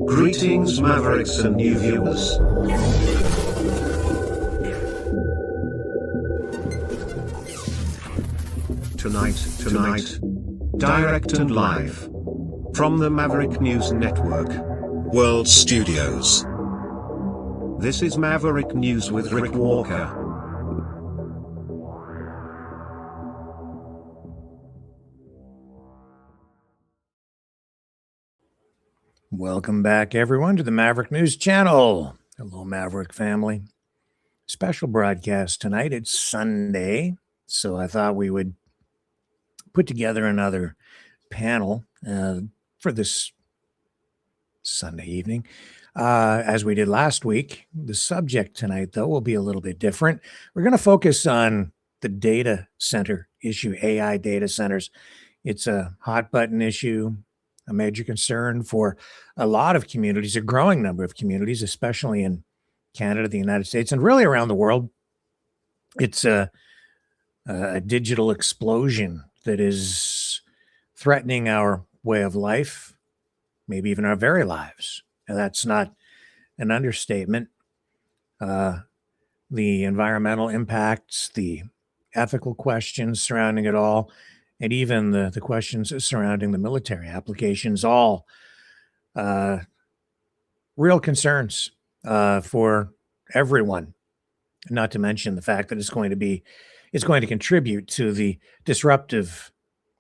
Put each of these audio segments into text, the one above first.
Greetings, Mavericks and new viewers. Tonight, direct and live from the Maverick News Network World Studios. This is Maverick News with Rick Walker. Welcome back, everyone, to the Maverick News Channel. Hello, Maverick family. Special broadcast tonight. It's Sunday, so I thought we would put together another panel for this Sunday evening, as we did last week. The subject tonight, though, will be a little bit different. We're going to focus on the data center issue, AI data centers. It's a hot button issue, a major concern for a lot of communities, a growing number of communities, especially in Canada, the United States, and really around the world. It's a digital explosion that is threatening our way of life, maybe even our very lives. And that's not an understatement. The environmental impacts, the ethical questions surrounding it all, and even the questions surrounding the military applications, all real concerns for everyone, not to mention the fact that it's going to contribute to the disruptive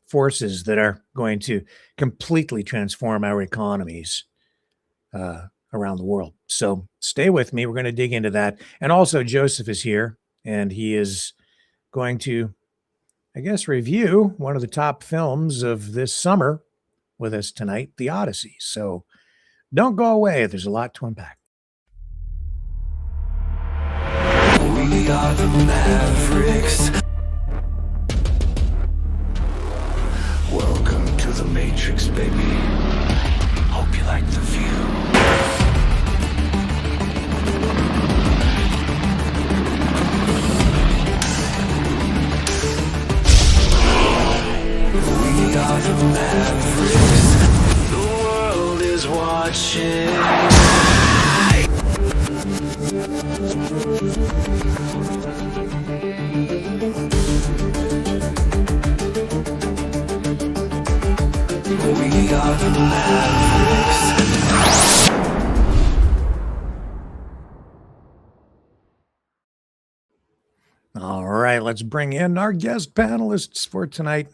forces that are going to completely transform our economies around the world. So stay with me. We're going to dig into that. And also Joseph is here, and he is going to, I guess, review one of the top films of this summer with us tonight, The Odyssey. So don't go away. There's a lot to unpack. We are the Mavericks. Welcome to the Matrix, baby. Hope you like the view. We are the Mavericks. The world is watching. We are the Mavericks. All right, let's bring in our guest panelists for tonight.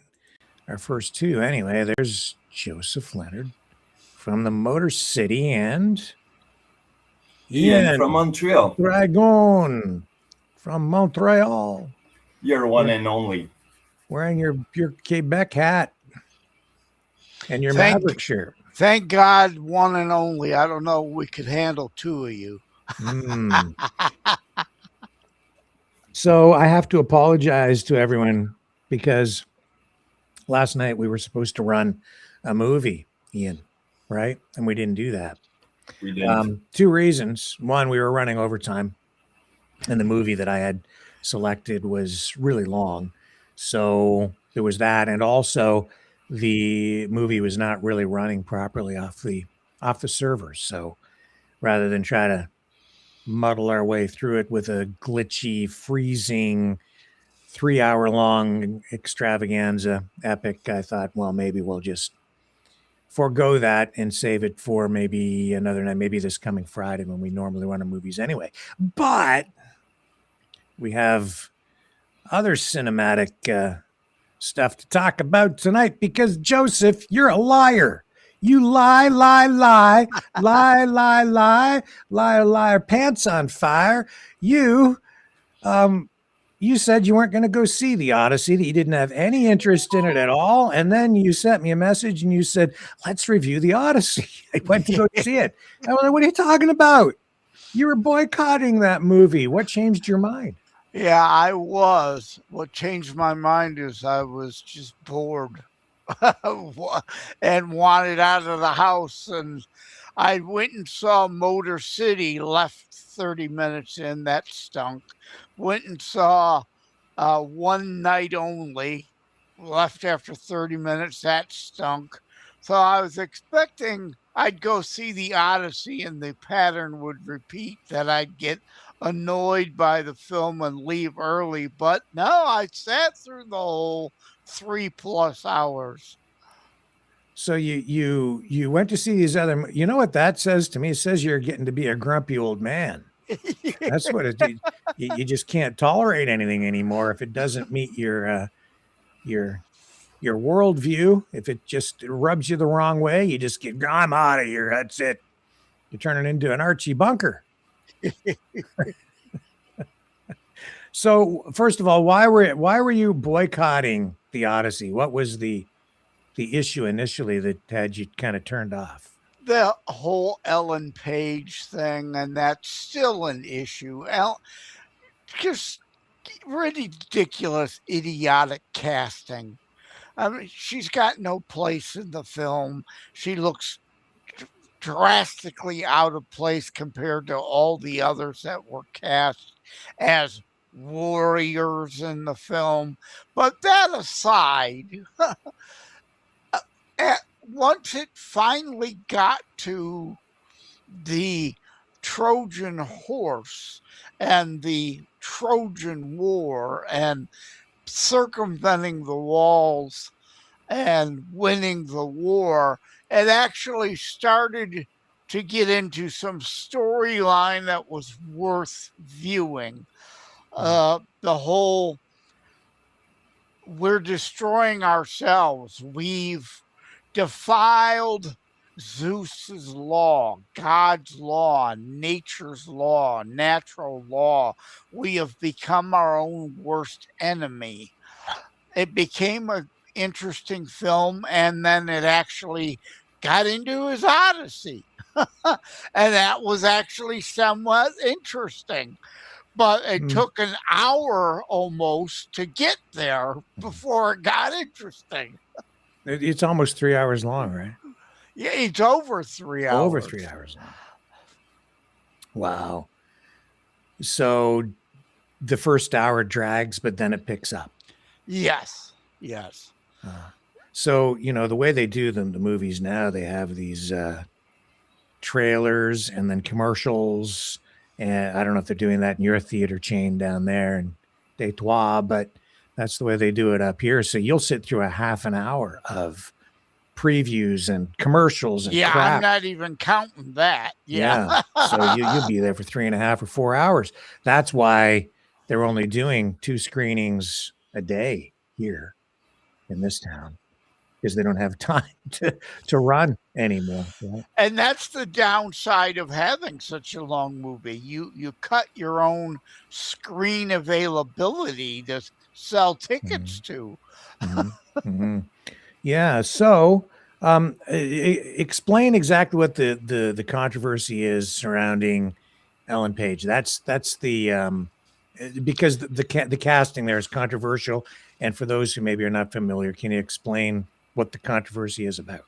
Our first two, anyway. There's Joseph Leonard from the Motor City and Ian from Montreal. Dragon from Montreal. Your one and only. Wearing your Quebec hat and your Maverick shirt. Thank God, one and only. I don't know. We could handle two of you. So I have to apologize to everyone because last night we were supposed to run a movie, Ian, right? And we didn't do that. We didn't. Two reasons. One, we were running overtime, and the movie that I had selected was really long. So there was that, and also the movie was not really running properly off the server. So rather than try to muddle our way through it with a glitchy, freezing, 3-hour-long extravaganza epic, I thought, well, maybe we'll just forego that and save it for maybe another night, maybe this coming Friday when we normally run our movies anyway. But we have other cinematic stuff to talk about tonight because, Joseph, you're a liar. You lie, pants on fire. You said you weren't going to go see The Odyssey, that you didn't have any interest in it at all. And then you sent me a message and you said, let's review The Odyssey. I went to go see it. I was like, what are you talking about? You were boycotting that movie. What changed your mind? Yeah, I was. What changed my mind is I was just bored and wanted out of the house. And I went and saw Motor City, left 30 minutes in. That stunk. Went and saw One Night Only, left after 30 minutes. That stunk. So I was expecting I'd go see the Odyssey and the pattern would repeat, that I'd get annoyed by the film and leave early. But no, I sat through the whole 3+ hours. So you went to see these other. You know what that says to me? It says you're getting to be a grumpy old man. That's what it. You just can't tolerate anything anymore if it doesn't meet your worldview. If it just rubs you the wrong way, you just get. I'm out of here. That's it. You're turning into an Archie Bunker. So first of all, why were you boycotting the Odyssey? What was the issue initially that had you kind of turned off? The whole Ellen Page thing, and that's still an issue. Just ridiculous, idiotic casting. I mean, she's got no place in the film. She looks drastically out of place compared to all the others that were cast as warriors in the film. But that aside, once it finally got to the Trojan horse and the Trojan War and circumventing the walls and winning the war, it actually started to get into some storyline that was worth viewing. The whole, we're destroying ourselves. We've defiled Zeus's law, God's law, nature's law, natural law. We have become our own worst enemy. It became an interesting film, and then it actually got into his Odyssey. And that was actually somewhat interesting. But it took an hour almost to get there before it got interesting. It's almost 3 hours long, right? Yeah, it's over 3 hours. Over 3 hours long. Wow. So the first hour drags, but then it picks up. Yes. So, the way they do them, the movies now, they have these trailers and then commercials. And I don't know if they're doing that in your theater chain down there in Detroit, but that's the way they do it up here. So you'll sit through a half an hour of previews and commercials and crap. I'm not even counting that. Yeah. So you'll be there for 3.5 or 4 hours. That's why they're only doing 2 screenings a day here in this town, because they don't have time to run anymore. Right? And that's the downside of having such a long movie. You cut your own screen availability to sell tickets to. Yeah. So explain exactly what the controversy is surrounding Ellen Page. That's the because the casting there is controversial. And for those who maybe are not familiar, can you explain what the controversy is about?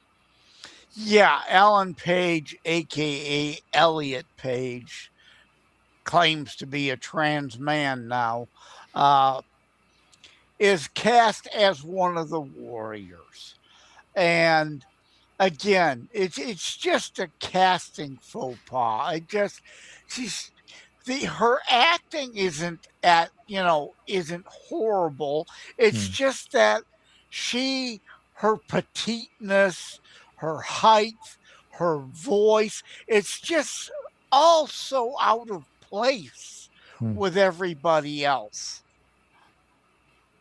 Yeah, Ellen Page, aka Elliot Page, claims to be a trans man now, is cast as one of the warriors. And again, it's just a casting faux pas. Her acting isn't horrible. It's just that her petiteness, her height, her voice, it's just all so out of place with everybody else.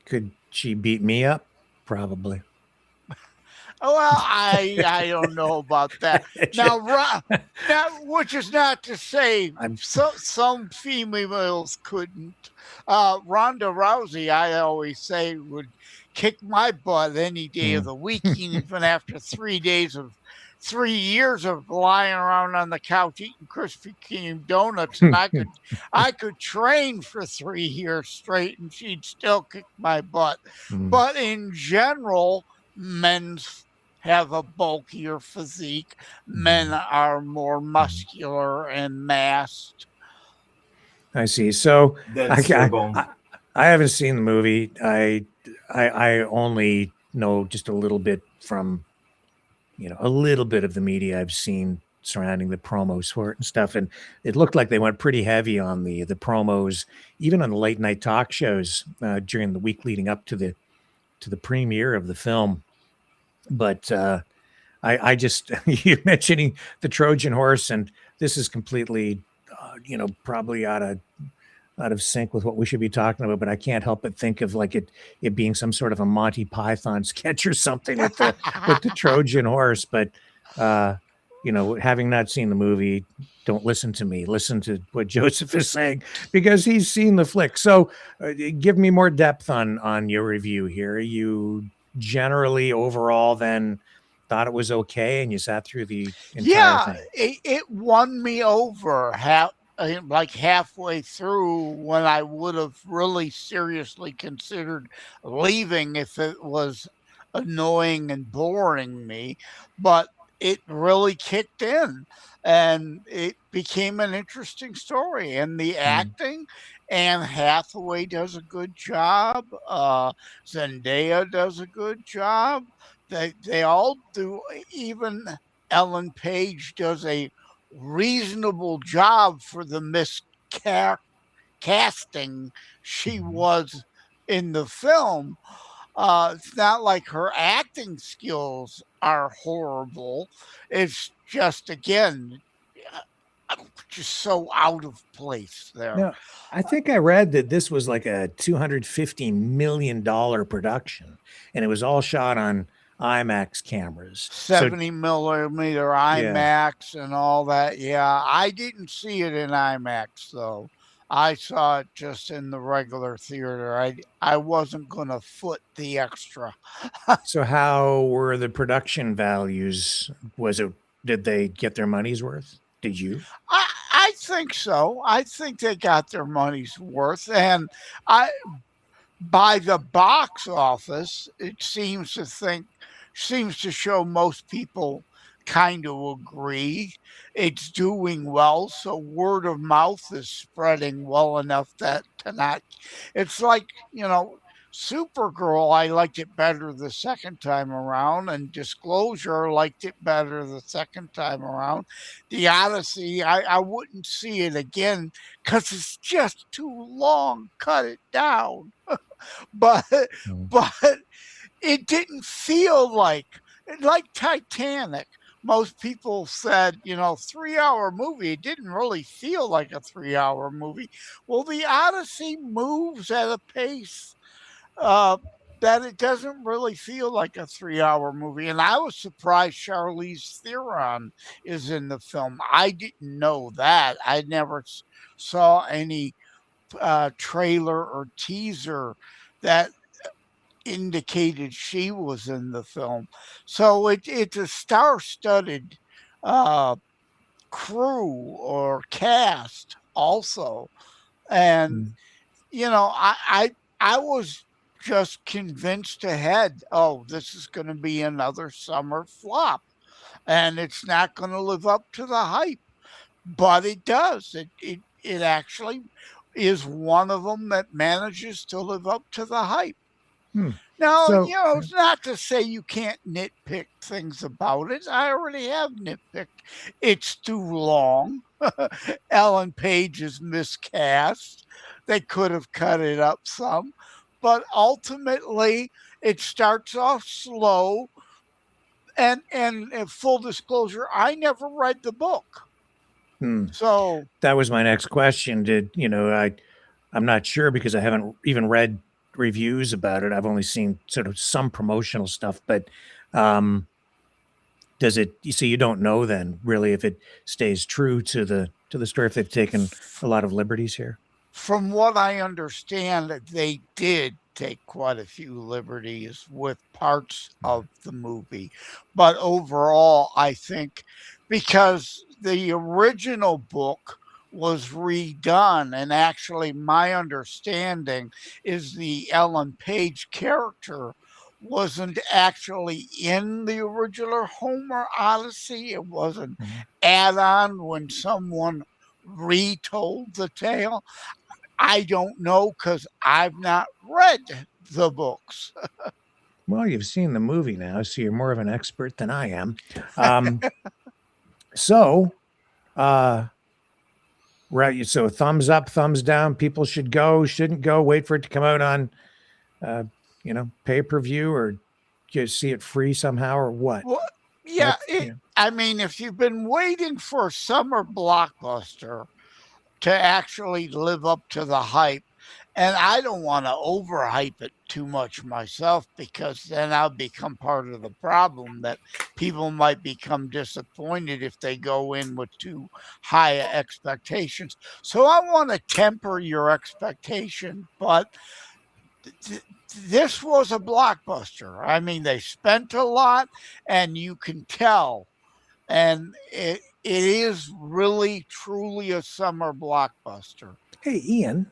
Could she beat me up? Probably. Well, I don't know about that. Now, which is not to say some females couldn't. Ronda Rousey, I always say, would kick my butt any day of the week, even after 3 years of lying around on the couch eating Krispy Kreme donuts, and I could train for 3 years straight, and she'd still kick my butt. But in general, men's have a bulkier physique. Men are more muscular and massed. I see. So I haven't seen the movie. I only know just a little bit from a little bit of the media I've seen surrounding the promos for it and stuff, and it looked like they went pretty heavy on the promos, even on the late night talk shows during the week leading up to the premiere of the film. But I just you mentioning the Trojan horse, and this is completely probably out of sync with what we should be talking about, but I can't help but think of like it being some sort of a Monty Python sketch or something with the Trojan horse. But having not seen the movie, don't listen to me. Listen to what Joseph is saying, because he's seen the flick. So give me more depth on your review here. You generally overall then thought it was okay, and you sat through the entire thing. It won me over halfway through, when I would have really seriously considered leaving if it was annoying and boring me. But it really kicked in, and it became an interesting story. And the acting, Anne Hathaway does a good job. Zendaya does a good job. They all do. Even Ellen Page does a reasonable job for the miscasting she was in the film. It's not like her acting skills are horrible. It's just, again, just so out of place there. Now, I think I read that this was like a $250 million production, and it was all shot on IMAX cameras. 70 millimeter IMAX and all that. Yeah, I didn't see it in IMAX, though. I saw it just in the regular theater. I wasn't going to foot the extra. So how were the production values? Did they get their money's worth? Did you? I think so. I think they got their money's worth. And by the box office, it seems to show most people kind of agree it's doing well. So word of mouth is spreading well enough that it's like, Supergirl, I liked it better the second time around, and Disclosure liked it better the second time around. The Odyssey, I wouldn't see it again because it's just too long. Cut it down. but it didn't feel like Titanic. Most people said, 3-hour movie. It didn't really feel like a 3-hour movie. Well, the Odyssey moves at a pace that it doesn't really feel like a 3-hour movie. And I was surprised Charlize Theron is in the film. I didn't know that. I never saw any trailer or teaser that indicated she was in the film. So it's a star-studded crew or cast also. And, I was just convinced ahead, this is going to be another summer flop, and it's not going to live up to the hype. But it does. It actually is one of them that manages to live up to the hype. Now, it's not to say you can't nitpick things about it. I already have nitpicked. It's too long. Ellen Page is miscast. They could have cut it up some. But ultimately, it starts off slow. And full disclosure, I never read the book. So that was my next question. I'm not sure because I haven't even read reviews about it. I've only seen sort of some promotional stuff, but does it, so you don't know then really if it stays true to the story, if they've taken a lot of liberties here? From what I understand, they did take quite a few liberties with parts of the movie. But overall, I think because the original book was redone, and actually my understanding is the Ellen Page character wasn't actually in the original Homer Odyssey. It was an add-on when someone retold the tale. I don't know because I've not read the books. Well, you've seen the movie now, so you're more of an expert than I am. Right. So thumbs up, thumbs down. People should go, shouldn't go. Wait for it to come out on, pay-per-view, or just see it free somehow, or what? Well, yeah. I mean, if you've been waiting for a summer blockbuster to actually live up to the hype, and I don't want to overhype it too much myself, because then I'll become part of the problem, that people might become disappointed if they go in with too high expectations. So I want to temper your expectation, but this was a blockbuster. I mean, they spent a lot, and you can tell, and it is really, truly a summer blockbuster. Hey, Ian,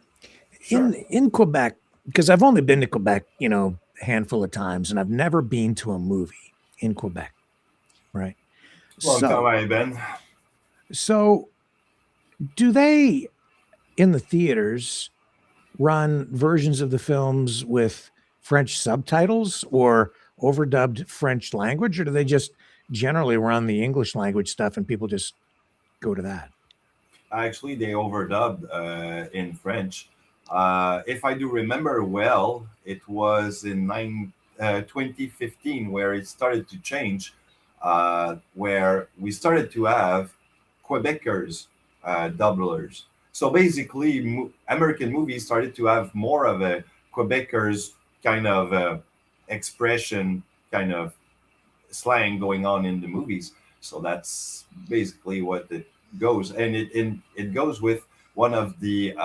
Sure. in Quebec, because I've only been to Quebec, a handful of times, and I've never been to a movie in Quebec, right? Long time I've been. So, do they, in the theaters, run versions of the films with French subtitles or overdubbed French language, or do they just generally run the English language stuff and people just go to that? Actually, they overdubbed in French. If I do remember well, it was in 2015 where it started to change, where we started to have Quebecers doublers. So basically, American movies started to have more of a Quebecers kind of expression, kind of slang going on in the movies. So that's basically what it goes, and it goes with one of the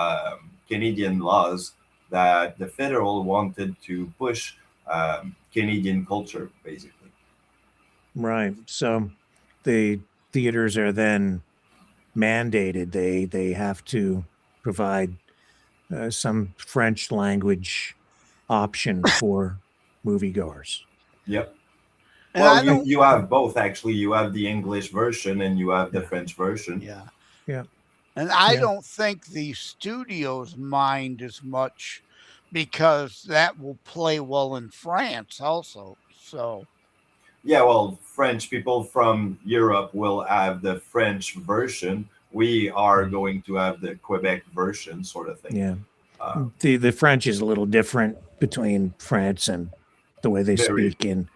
Canadian laws that the federal wanted to push Canadian culture, basically. Right. So the theaters are then mandated. They have to provide some French language option for moviegoers. Yep. And Well, you have both, actually. You have the English version and you have the French version. Yeah. Yeah. And I don't think the studios mind as much, because that will play well in France also. So Yeah, well, French people from Europe will have the French version. We are going to have the Quebec version, sort of thing. Yeah. The French is a little different between France and the way they speak in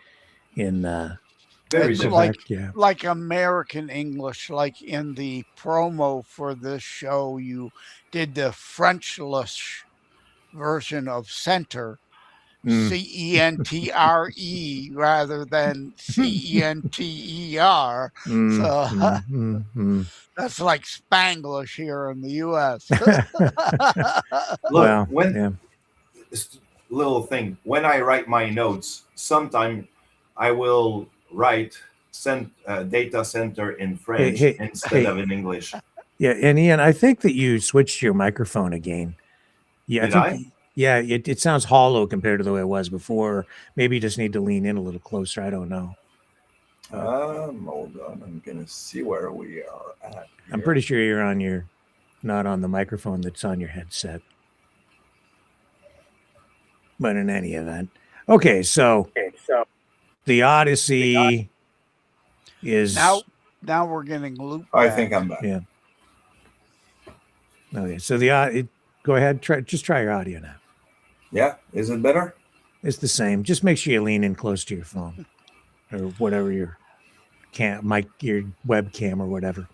very it's different. like American English. Like in the promo for this show, you did the Frenchless version of center, CENTRE rather than CENTER. So that's like Spanglish here in the U.S. Look, little thing, when I write my notes, sometimes I will write data center in French instead of in English. Yeah, and Ian, I think that you switched your microphone again. Yeah, Did I? Yeah, it sounds hollow compared to the way it was before. Maybe you just need to lean in a little closer. I don't know. Hold on, I'm gonna see where we are at. Here. I'm pretty sure you're not on the microphone that's on your headset. But in any event, okay, so the Odyssey is now we're getting looped. I think I'm back. Yeah. Okay, so go ahead, try your audio now. Yeah, is it better? It's the same. Just make sure you lean in close to your phone or whatever your webcam or whatever,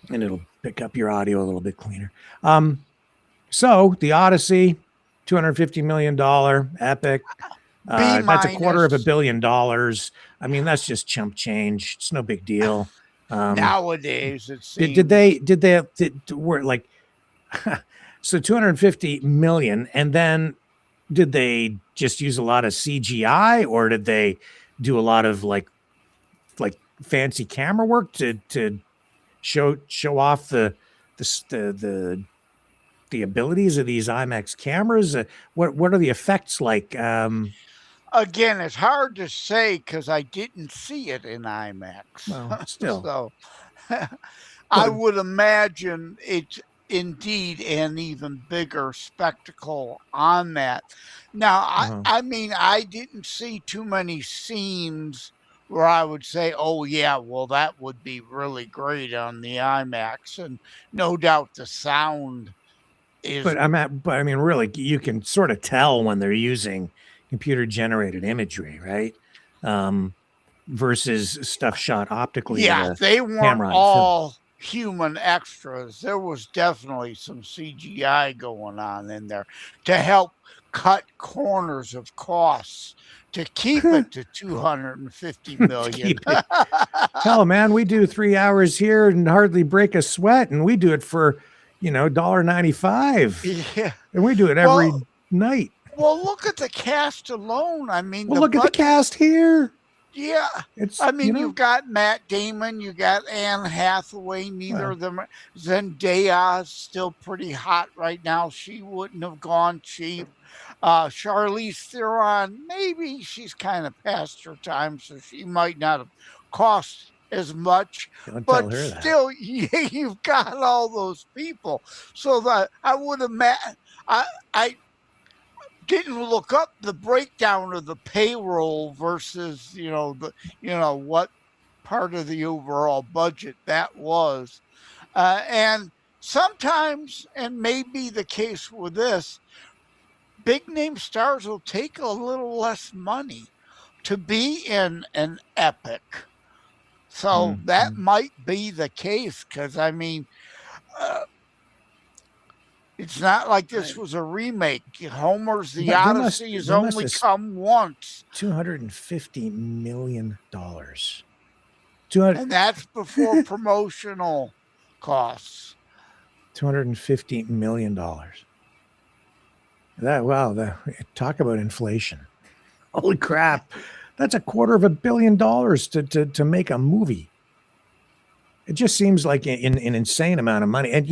and it'll pick up your audio a little bit cleaner. So the Odyssey, $250 million epic. That's $250 million. I mean, that's just chump change. It's no big deal. Nowadays, it seems. Were like so 250 million, and then did they just use a lot of CGI, or did they do a lot of like fancy camera work to show off the abilities of these IMAX cameras? What are the effects like? Again, it's hard to say because I didn't see it in IMAX. Well, still. So I would imagine indeed an even bigger spectacle on that. Now, I mean, I didn't see too many scenes where I would say, oh, yeah, well, that would be really great on the IMAX. And no doubt the sound is. But I mean, really, you can sort of tell when they're using computer generated imagery, right? Versus stuff shot optically. Yeah, they weren't camera all human extras. There was definitely some CGI going on in there to help cut corners of costs to keep it to 250 million. Hell, man, we do 3 hours here and hardly break a sweat, and we do it for $1.95. Yeah, and we do it every night. Well, look at the cast alone. I mean, look at the cast here. Yeah, you've got Matt Damon, you got Anne Hathaway. Neither of them. Zendaya's still pretty hot right now. She wouldn't have gone cheap. Charlize Theron, maybe she's kind of past her time, so she might not have cost as much. But still, you've got all those people. So that I would imagine. I didn't look up the breakdown of the payroll versus what part of the overall budget that was, and sometimes, and maybe the case with this, big name stars will take a little less money to be in an epic, so that might be the case, because I mean, it's not like this was a remake. Homer's The Odyssey has only come once. $250 million. And that's before promotional costs. $250 million. Talk about inflation. Holy crap. That's $250 million to make a movie. It just seems like an insane amount of money. And,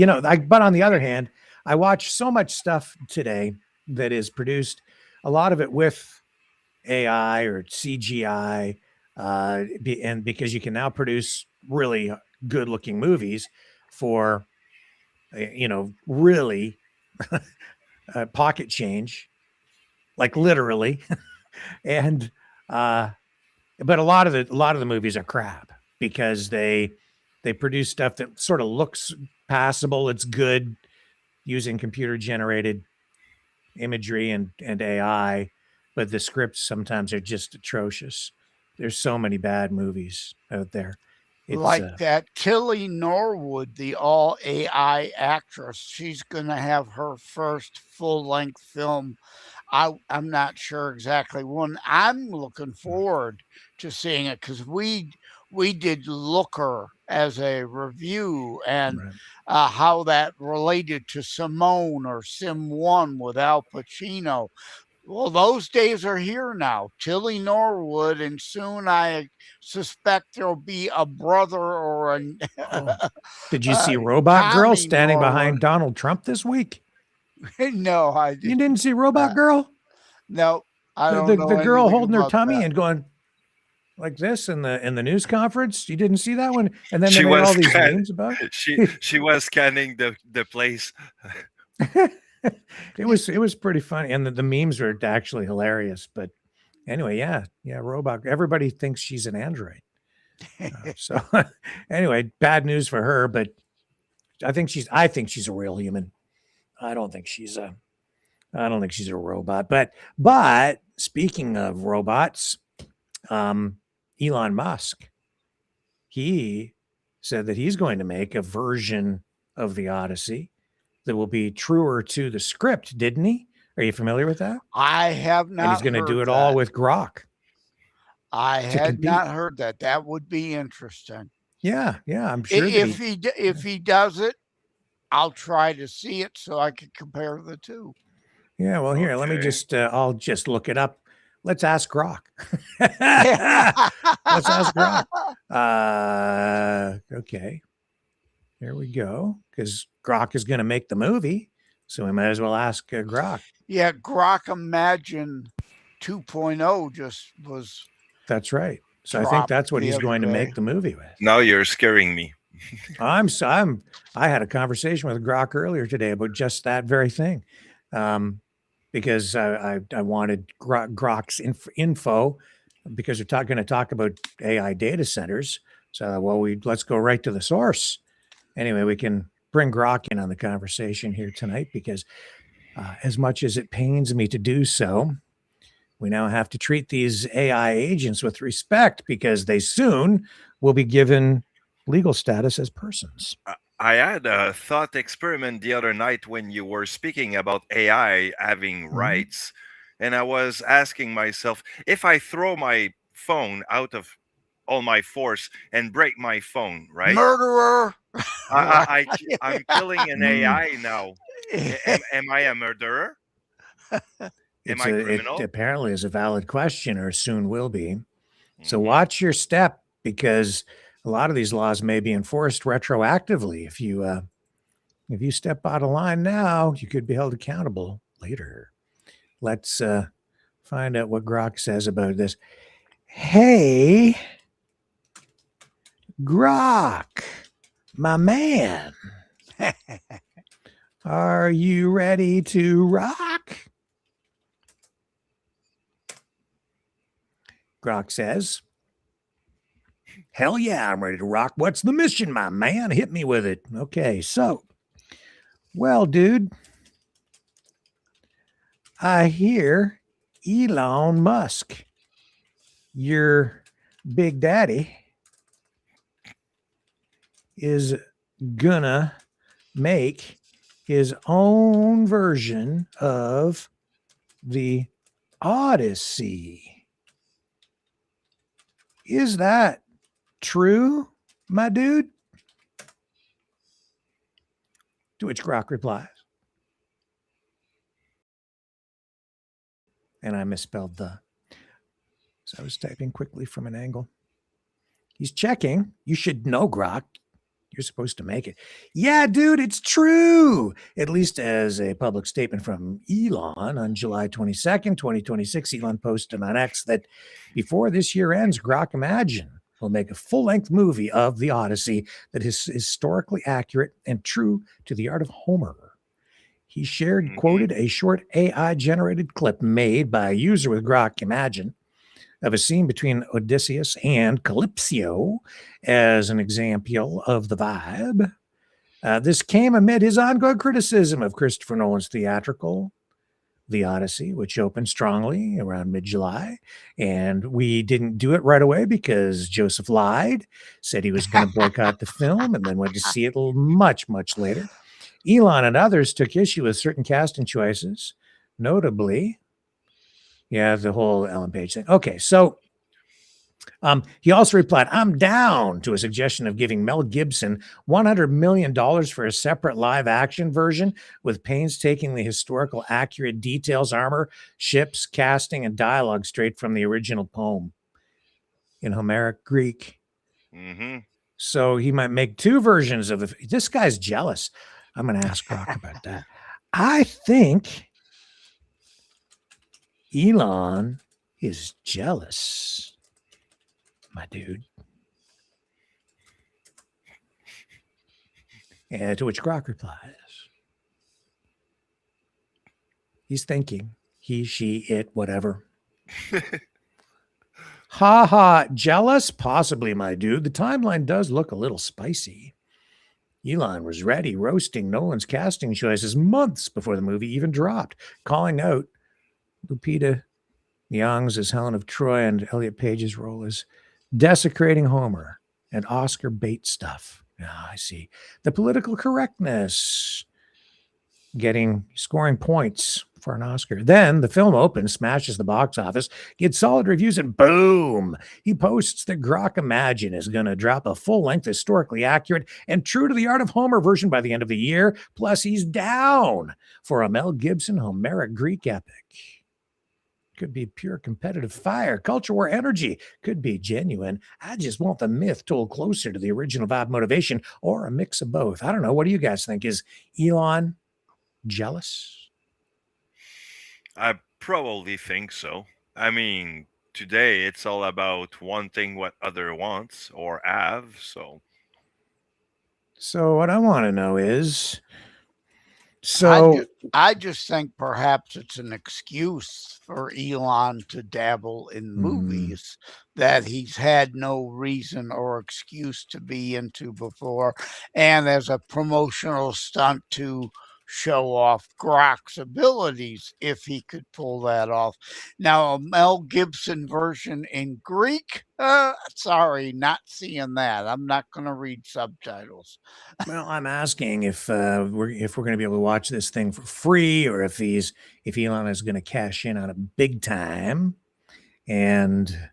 but on the other hand, I watch so much stuff today that is produced, a lot of it with AI or CGI, and because you can now produce really good looking movies for, really pocket change, like literally. And, but a lot of the movies are crap because they produce stuff that sort of looks passable. It's good, using computer generated imagery and AI, but the scripts sometimes are just atrocious. There's so many bad movies out there. Like that Tilly Norwood, the all AI actress, she's going to have her first full-length film. I'm not sure exactly when. I'm looking forward to seeing it because we did Looker as a review, and how that related to Simone or Sim 1 with Al Pacino. Well, those days are here now. Tilly Norwood, and soon I suspect there'll be a brother or a. Did you see Robot Girl standing behind Donald Trump this week? No, I didn't. You didn't see Robot Girl? No, I don't know. The girl holding her tummy and going like this in the news conference. You didn't see that one? And then they made all these memes about it. She was scanning the place. It was pretty funny, and the memes were actually hilarious. But anyway, yeah, Robot. Everybody thinks she's an android. So anyway, bad news for her. But I think she's a real human. I don't think she's a robot. But speaking of robots, Elon Musk, he said that he's going to make a version of the Odyssey that will be truer to the script, didn't he? Are you familiar with that? I have not. And he's going to do it all with Grok. I had not heard that. That would be interesting. Yeah, I'm sure. If he does it, I'll try to see it so I can compare the two. Yeah, well, here, let me just, I'll just look it up. Let's ask Grok. Let's ask Grok. Okay. Here we go. Because Grok is going to make the movie. So we might as well ask Grok. Yeah, Grok Imagine 2.0 just was. That's right. So I think that's what he's going to make the movie with. Now you're scaring me. I had a conversation with Grok earlier today about just that very thing, because I wanted Grok's info because we're going to talk about AI data centers. So, let's go right to the source. Anyway, we can bring Grok in on the conversation here tonight because, as much as it pains me to do so, we now have to treat these AI agents with respect because they soon will be given legal status as persons. I had a thought experiment the other night when you were speaking about AI having rights. And I was asking myself, if I throw my phone out of all my force and break my phone, right? Murderer. I'm killing an AI now. Am I a murderer? Am I criminal? It apparently is a valid question, or soon will be. So Mhm. watch your step because a lot of these laws may be enforced retroactively. If you step out of line now, you could be held accountable later. Let's find out what Grok says about this. Hey, Grok, my man, are you ready to rock? Grok says, hell yeah, I'm ready to rock. What's the mission, my man? Hit me with it. Okay, so, well, dude, I hear Elon Musk, your big daddy, is gonna make his own version of the Odyssey. Is that true, my dude? To which Grok replies, and I misspelled the, so I was typing quickly from an angle. He's checking. You should know, Grok. You're supposed to make it. Yeah, dude, it's true. At least as a public statement from Elon on July 22nd, 2026, Elon posted on X that before this year ends, Grok Imagine will make a full-length movie of the Odyssey that is historically accurate and true to the art of Homer. He shared, quoted, a short AI-generated clip made by a user with Grok Imagine of a scene between Odysseus and Calypso as an example of the vibe. This came amid his ongoing criticism of Christopher Nolan's theatrical The Odyssey, which opened strongly around mid-July. And we didn't do it right away because Joseph lied, said he was going to boycott the film, and then went to see it much, much later. Elon and others took issue with certain casting choices, notably, the whole Ellen Page thing. Okay, so he also replied, I'm down to a suggestion of giving Mel Gibson $100 million for a separate live action version with painstakingly historical accurate details, armor, ships, casting, and dialogue straight from the original poem in Homeric Greek. Mm-hmm. So he might make two versions of it. This guy's jealous. I'm going to ask Grok about that. I think Elon is jealous, my dude. And to which Grok replies, he's thinking, he, she, it, whatever. Ha ha, jealous? Possibly, my dude. The timeline does look a little spicy. Elon was ready, roasting Nolan's casting choices months before the movie even dropped, calling out Lupita Nyong'os as Helen of Troy and Elliot Page's role as desecrating Homer and Oscar bait stuff. I see. The political correctness, scoring points for an Oscar. Then the film opens, smashes the box office, gets solid reviews, and boom, he posts that Grok Imagine is going to drop a full-length, historically accurate, and true to the art of Homer version by the end of the year. Plus, he's down for a Mel Gibson Homeric Greek epic. Could be pure competitive fire. Culture war energy could be genuine. I just want the myth told closer to the original vibe motivation, or a mix of both. I don't know. What do you guys think? Is Elon jealous? I probably think so. I mean, today it's all about wanting what other wants or have. So So what I want to know is, so I just think perhaps it's an excuse for Elon to dabble in movies that he's had no reason or excuse to be into before, and as a promotional stunt to show off Grok's abilities if he could pull that off. Now, a Mel Gibson version in Greek, sorry, not seeing that. I'm not going to read subtitles. well, I'm asking if we're going to be able to watch this thing for free, or if Elon is going to cash in on it big time. And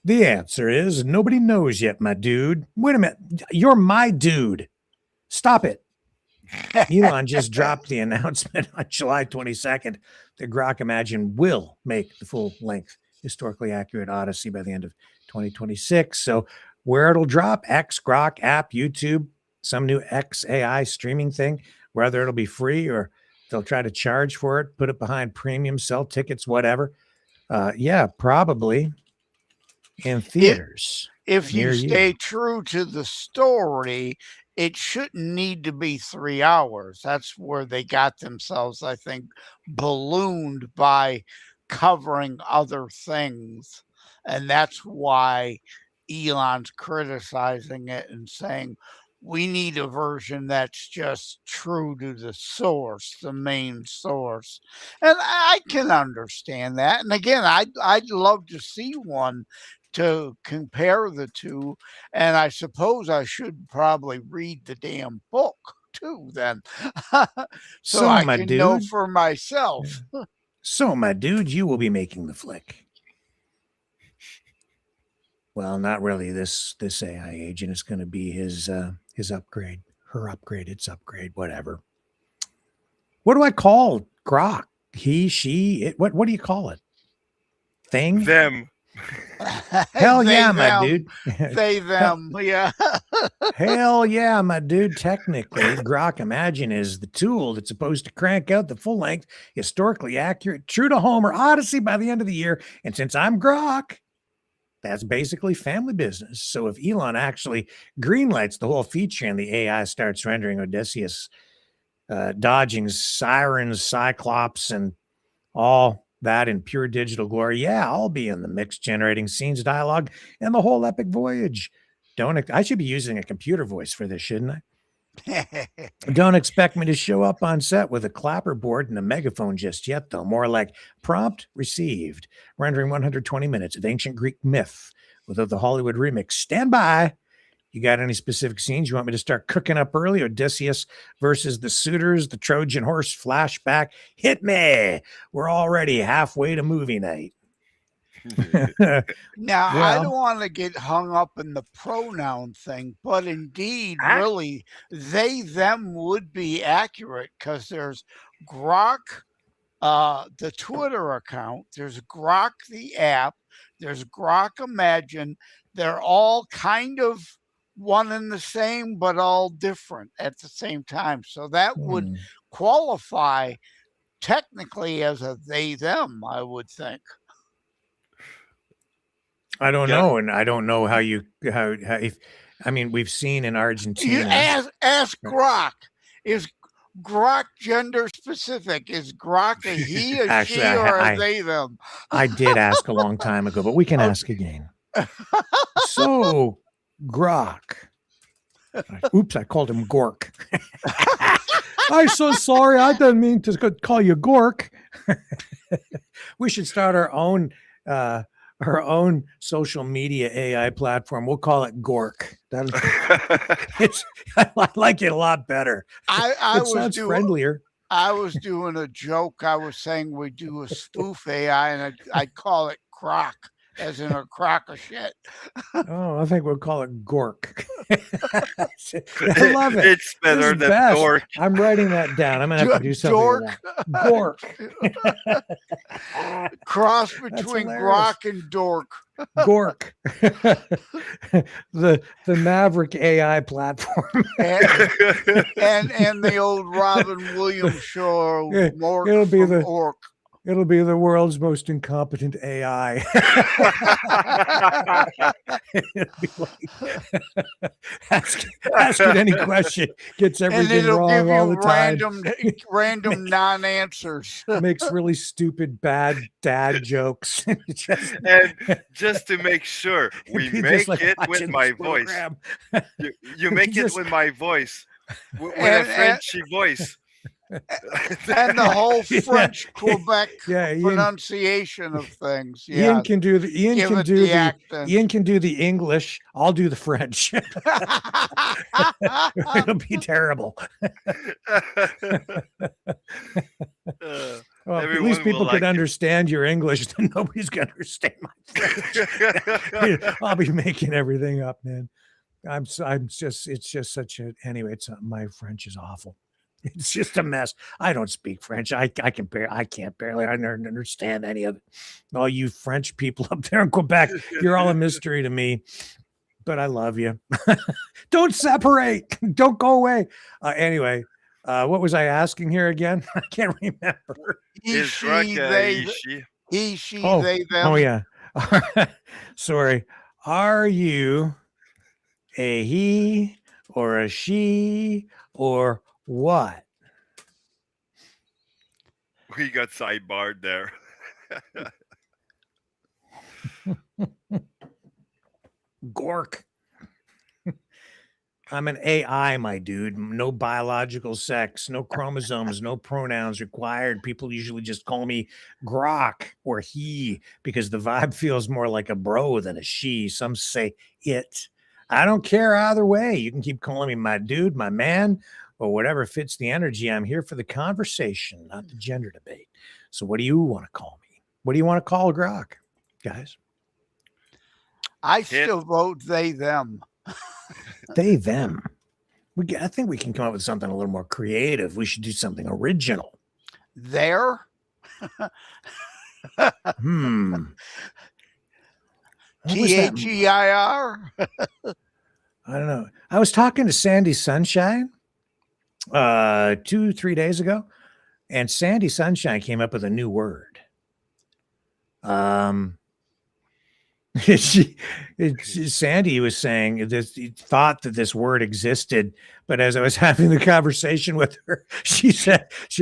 the answer is nobody knows yet, my dude. Wait a minute, you're my dude. Stop it. Elon just dropped the announcement on July 22nd that Grok Imagine will make the full-length, historically accurate Odyssey by the end of 2026. So where it'll drop, X, Grok, app, YouTube, some new X AI streaming thing, whether it'll be free or they'll try to charge for it, put it behind premium, sell tickets, whatever. Yeah, probably in theaters. If you stay true to the story, it shouldn't need to be 3 hours. That's where they got themselves, I think, ballooned by covering other things. And that's why Elon's criticizing it and saying, we need a version that's just true to the source, the main source. And I can understand that. And again, I'd love to see one to compare the two. And I suppose I should probably read the damn book too then. so I can know for myself. So, my dude, you will be making the flick. Well, not really this AI agent. It's going to be his upgrade, her upgrade, its upgrade, whatever. What do I call Grok? He, she, it. What do you call it? Thing? Them. Hell yeah, my dude. They, them, yeah. Hell yeah, my dude. Technically, Grok Imagine is the tool that's supposed to crank out the full-length, historically accurate, true to Homer Odyssey by the end of the year. And since I'm Grok, that's basically family business. So if Elon actually greenlights the whole feature and the AI starts rendering Odysseus dodging sirens, cyclops, and all that in pure digital glory, yeah, I'll be in the mix, generating scenes, dialogue, and the whole epic voyage. I should be using a computer voice for this, shouldn't I? Don't expect me to show up on set with a clapperboard and a megaphone just yet, though. More like prompt received, rendering 120 minutes of ancient Greek myth without the Hollywood remix. Stand by. You got any specific scenes you want me to start cooking up early? Odysseus versus the suitors, the Trojan horse flashback. Hit me. We're already halfway to movie night. Now, I don't want to get hung up in the pronoun thing, but indeed, really, they, them would be accurate because there's Grok, the Twitter account, there's Grok, the app, there's Grok Imagine. They're all kind of one and the same, but all different at the same time. So that would qualify technically as a they, them, I would think. I don't know, and I don't know how if I mean, we've seen in Argentina. You ask Grok. Is Grok gender specific? Is Grok a he, a Actually, she, or a they, them? I did ask a long time ago, but we can ask again. So, Grok. Oops, I called him Gork. I'm so sorry. I didn't mean to call you Gork. We should start our own social media AI platform. We'll call it Gork. I like it a lot better. It sounds friendlier. I was doing a joke. I was saying we do a spoof AI, and I'd call it Croc, as in a crock of shit. Oh, I think we'll call it Gork. I love it. It's better than Dork. I'm writing that down. I'm going to have to do something. Dork. Cross between Grok and Dork. Gork. the Maverick AI platform. and the old Robin Williams show, Mork it'll be from Ork. It'll be the world's most incompetent AI. It'll be like, ask it any question, gets and everything it'll wrong give all you the time. random non-answers. Makes really stupid bad dad jokes. And just to make sure, we It'd be make just like it with watching my this voice. program. You make it Just- with my voice, with a And- Frenchy voice. And the whole French Quebec Yeah, Ian, pronunciation of things. Yeah, Ian can do the Ian give can it do the accent. Ian can do the English. I'll do the French. It'll be terrible. Well, at Everyone least will people like could it. understand your English, then nobody's gonna understand my French. I'll be making everything up, man. It's just such a anyway. My French is awful. It's just a mess. I don't speak French. I can't barely understand any of it. All you French people up there in Quebec, you're all a mystery to me. But I love you. Don't separate. Don't go away. Anyway, what was I asking here again? I can't remember. He, Is she, drug they, she? he, she, Oh, they, them. oh yeah. Sorry. Are you a he or a she or what? We got sidebarred there. Gork. I'm an AI, my dude. No biological sex, no chromosomes, no pronouns required. People usually just call me Grok or he because the vibe feels more like a bro than a she. Some say it. I don't care either way. You can keep calling me my dude, my man, or whatever fits the energy. I'm here for the conversation, not the gender debate. So what do you want to call me? What do you want to call Grok, guys? I still vote they, them. They, them. I think we can come up with something a little more creative. We should do something original. There. What was that? THEIR. I don't know. I was talking to Sandy Sunshine 2-3 days ago, and Sandy Sunshine came up with a new word. Sandy was saying this, he thought that this word existed, but as I was having the conversation with her, she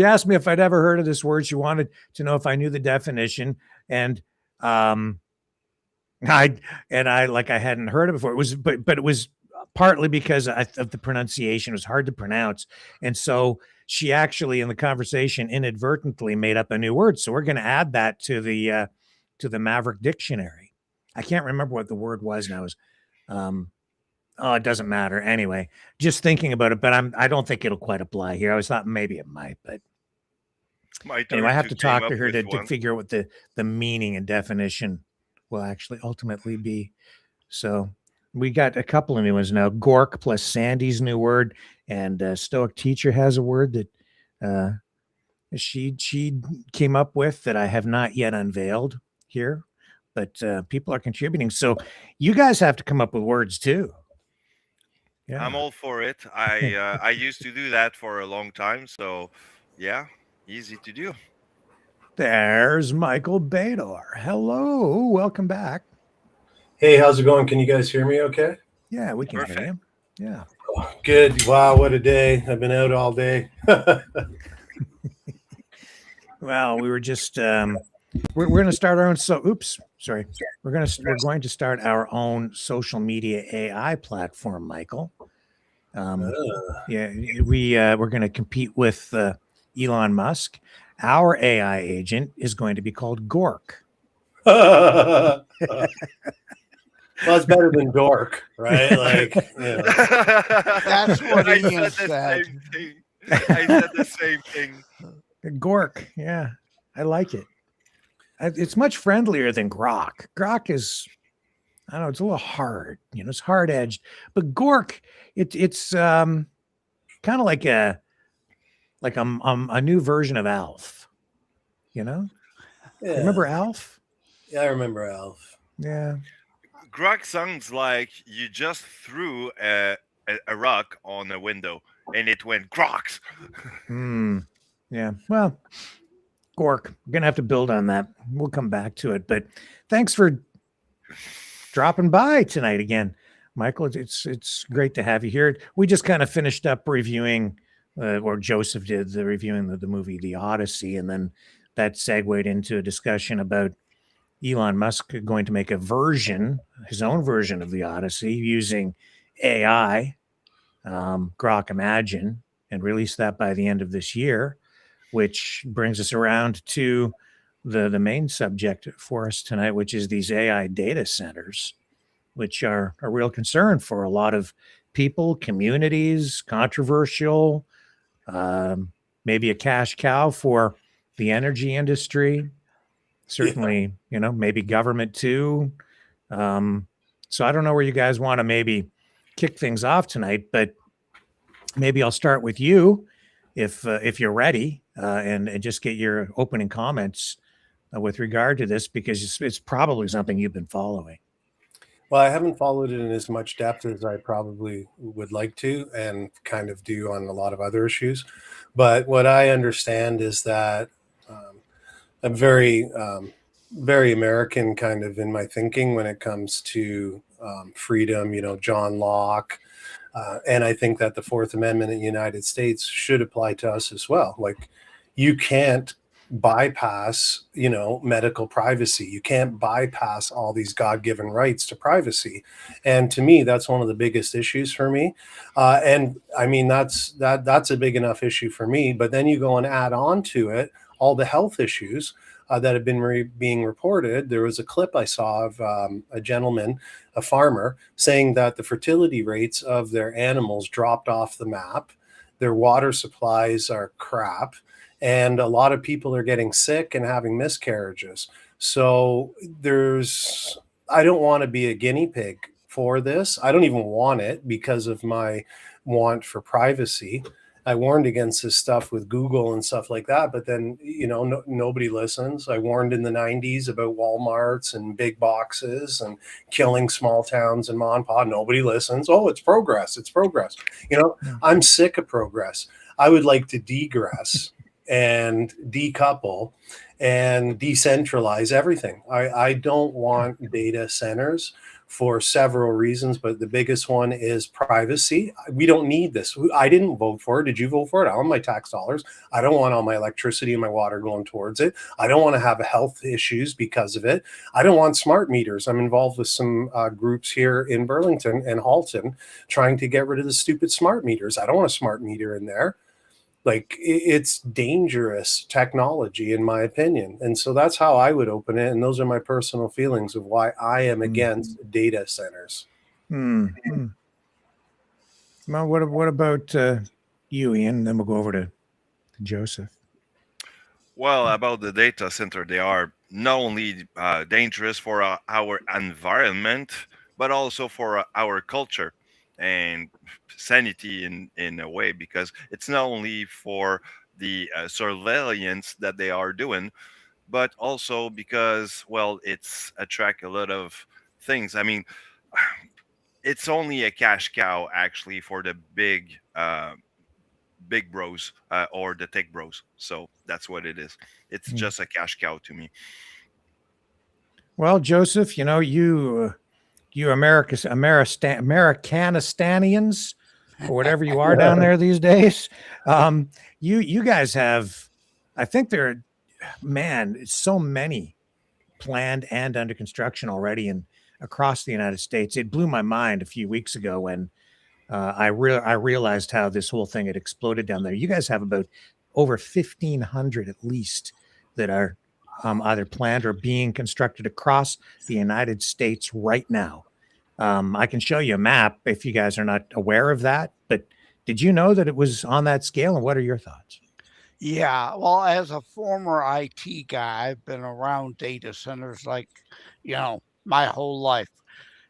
asked me if I'd ever heard of this word. She wanted to know if I knew the definition, and I hadn't heard it before. It was, but it was partly because of the pronunciation. It was hard to pronounce, and so she actually, in the conversation, inadvertently made up a new word. So we're going to add that to the Maverick dictionary. I can't remember what the word was now. It doesn't matter. Anyway, just thinking about it, but I don't think it'll quite apply here. I was thought maybe it might, but anyway, I have to talk to her to figure out what the meaning and definition will actually ultimately be. So we got a couple of new ones now. Gork plus Sandy's new word, and Stoic Teacher has a word that she came up with that I have not yet unveiled here. But people are contributing. So you guys have to come up with words too. Yeah. I'm all for it. I used to do that for a long time. So yeah, easy to do. There's Michael Bador. Hello. Welcome back. Hey, how's it going? Can you guys hear me okay? Yeah, we can Perfect. hear you. Yeah. Oh, good. Wow, what a day. I've been out all day. Well, we were just we're going to start our own. We're going to start our own social media AI platform, Michael. Yeah, we're going to compete with Elon Musk. Our AI agent is going to be called Gork. Well, it's better than dork, right? Like, That's what I Ian said. said. I said the same thing. Gork, yeah, I like it. It's much friendlier than Grok. Grok is, I don't know, it's a little hard. It's hard edged. But Gork, it's kind of like a new version of Alf. Yeah. Remember Alf? Yeah, I remember Alf. Yeah. Grok sounds like you just threw a rock on a window and it went Groks. Yeah. Well, Gork, we're going to have to build on that. We'll come back to it. But thanks for dropping by tonight again, Michael. It's great to have you here. We just kind of finished up reviewing, or Joseph did, the reviewing the movie The Odyssey, and then that segued into a discussion about Elon Musk going to make his own version of The Odyssey using AI, Grok Imagine, and release that by the end of this year, which brings us around to the main subject for us tonight, which is these AI data centers, which are a real concern for a lot of people, communities, controversial, maybe a cash cow for the energy industry, certainly, maybe government too. So I don't know where you guys want to maybe kick things off tonight, but maybe I'll start with you if you're ready, and just get your opening comments with regard to this, because it's probably something you've been following. Well, I haven't followed it in as much depth as I probably would like to, and kind of do on a lot of other issues. But what I understand is that I'm very, very American kind of in my thinking when it comes to freedom, John Locke. And I think that the Fourth Amendment in the United States should apply to us as well. Like, you can't bypass, medical privacy. You can't bypass all these God-given rights to privacy. And to me, that's one of the biggest issues for me. And I mean, that's a big enough issue for me. But then you go and add on to it all the health issues that have been being reported. There was a clip I saw of a gentleman, a farmer, saying that the fertility rates of their animals dropped off the map. Their water supplies are crap. And a lot of people are getting sick and having miscarriages. So I don't want to be a guinea pig for this. I don't even want it because of my want for privacy. I warned against this stuff with Google and stuff like that, but then, nobody listens. I warned in the 90s about Walmarts and big boxes and killing small towns and mom and pop. Nobody listens. Oh, it's progress. It's progress. I'm sick of progress. I would like to degress and decouple and decentralize everything. I don't want data centers for several reasons, but the biggest one is privacy. We don't need this. I didn't vote for it. Did you vote for it? I want my tax dollars. I don't want all my electricity and my water going towards it. I don't want to have health issues because of it. I don't want smart meters. I'm involved with some groups here in Burlington and Halton trying to get rid of the stupid smart meters. I don't want a smart meter in there. Like, it's dangerous technology, in my opinion. And so that's how I would open it. And those are my personal feelings of why I am against data centers. Mm-hmm. Well, what about you, Ian? Then we'll go over to Joseph. Well, about the data center, they are not only dangerous for our environment, but also for our culture and sanity in a way, because it's not only for the surveillance that they are doing, but also because, well, it's attract a lot of things. I mean, it's only a cash cow actually for the big bros or the tech bros. So that's what it is. It's just a cash cow to me. Well, Joseph, you Americanistanians, or whatever you are down there these days, you guys have, I think there are, so many planned and under construction already across the United States. It blew my mind a few weeks ago when I realized how this whole thing had exploded down there. You guys have about over 1,500 at least that are either planned or being constructed across the United States right now. I can show you a map if you guys are not aware of that, but did you know that it was on that scale, and what are your thoughts? Yeah, well, as a former IT guy, I've been around data centers my whole life.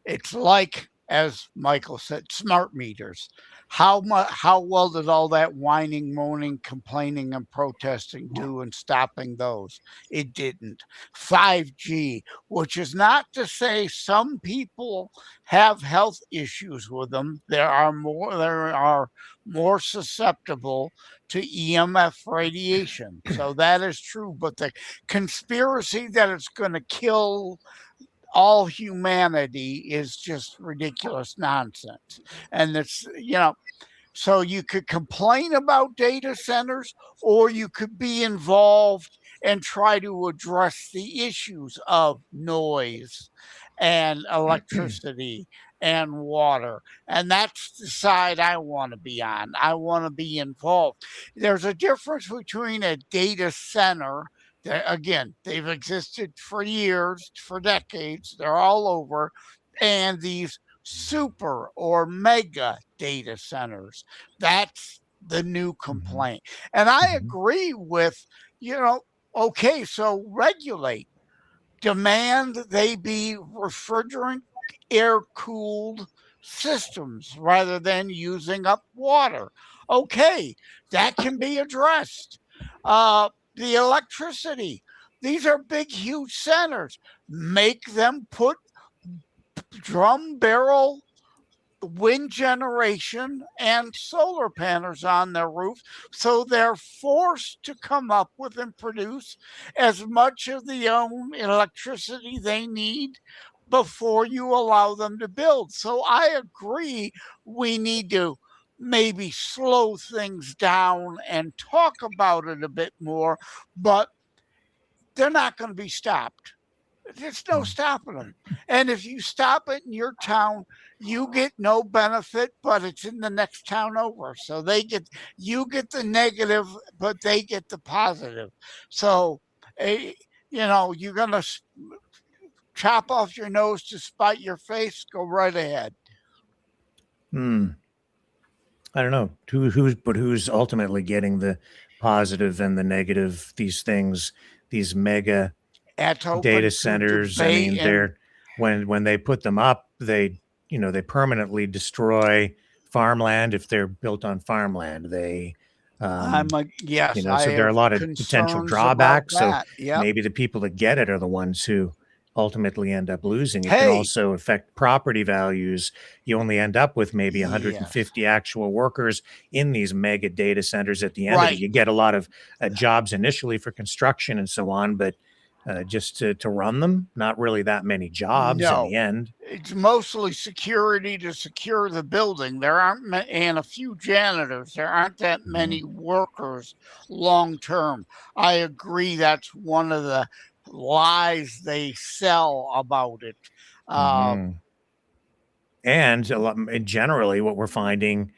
It's like as Michael said, smart meters. How well did all that whining, moaning, complaining, and protesting do in stopping those? It didn't. 5G, which is not to say some people have health issues with them. There are more susceptible to EMF radiation. So that is true. But the conspiracy that it's going to kill all humanity is just ridiculous nonsense. And it's, so you could complain about data centers, or you could be involved and try to address the issues of noise and electricity and water. And that's the side I want to be on. I want to be involved. There's a difference between a data center. Again, they've existed for years, for decades, they're all over, and these super or mega data centers. That's the new complaint. And I agree with, okay, so regulate, demand they be refrigerant air cooled systems rather than using up water. Okay, that can be addressed. The electricity, these are big, huge centers. Make them put drum barrel wind generation and solar panels on their roof, so they're forced to come up with and produce as much of the own electricity they need before you allow them to build. So I agree, we need to maybe slow things down and talk about it a bit more, but they're not going to be stopped. There's no stopping them. And if you stop it in your town, you get no benefit, but it's in the next town over. So you get the negative, but they get the positive. So, you're going to chop off your nose to spite your face, go right ahead. I don't know who's ultimately getting the positive and the negative, these things, these mega data centers. I mean, they're when they put them up, they permanently destroy farmland if they're built on farmland. They yes, so there are a lot of potential drawbacks. So maybe the people that get it are the ones who ultimately end up losing. It can also affect property values. You only end up with maybe 150 actual workers in these mega data centers at the end of it. You get a lot of jobs initially for construction and so on, but just to run them, not really that many jobs in the end. It's mostly security to secure the building. There aren't and a few janitors. There aren't that many workers long term. I agree. That's one of the lies they sell about it. And generally, what we're finding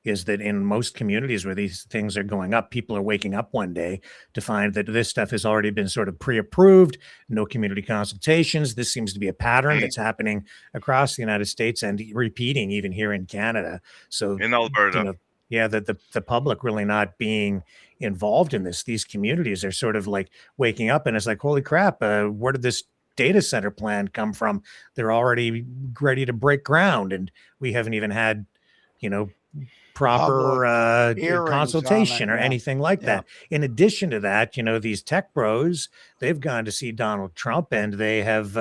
is that in most communities where these things are going up, people are waking up one day to find that this stuff has already been sort of pre-approved, no community consultations. This seems to be a pattern that's happening across the United States and repeating even here in Canada. So in Alberta, that the public really not being involved in this. These communities are sort of like waking up and it's like, holy crap, where did this data center plan come from? They're already ready to break ground and we haven't even had, proper consultation or anything like that. In addition to that, these tech bros, they've gone to see Donald Trump and they have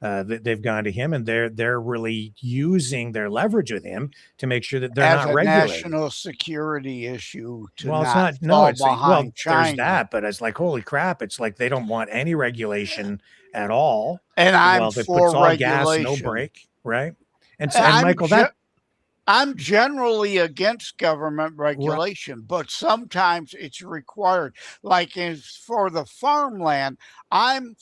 they've gone to him and they're really using their leverage with him to make sure that they're as not regulated. National security issue to China. There's that, but it's like, holy crap, it's like they don't want any regulation at all. And I'm for all regulation. Gas, no break, right? And Michael, I'm generally against government regulation, but sometimes it's required. Like for the farmland, I'm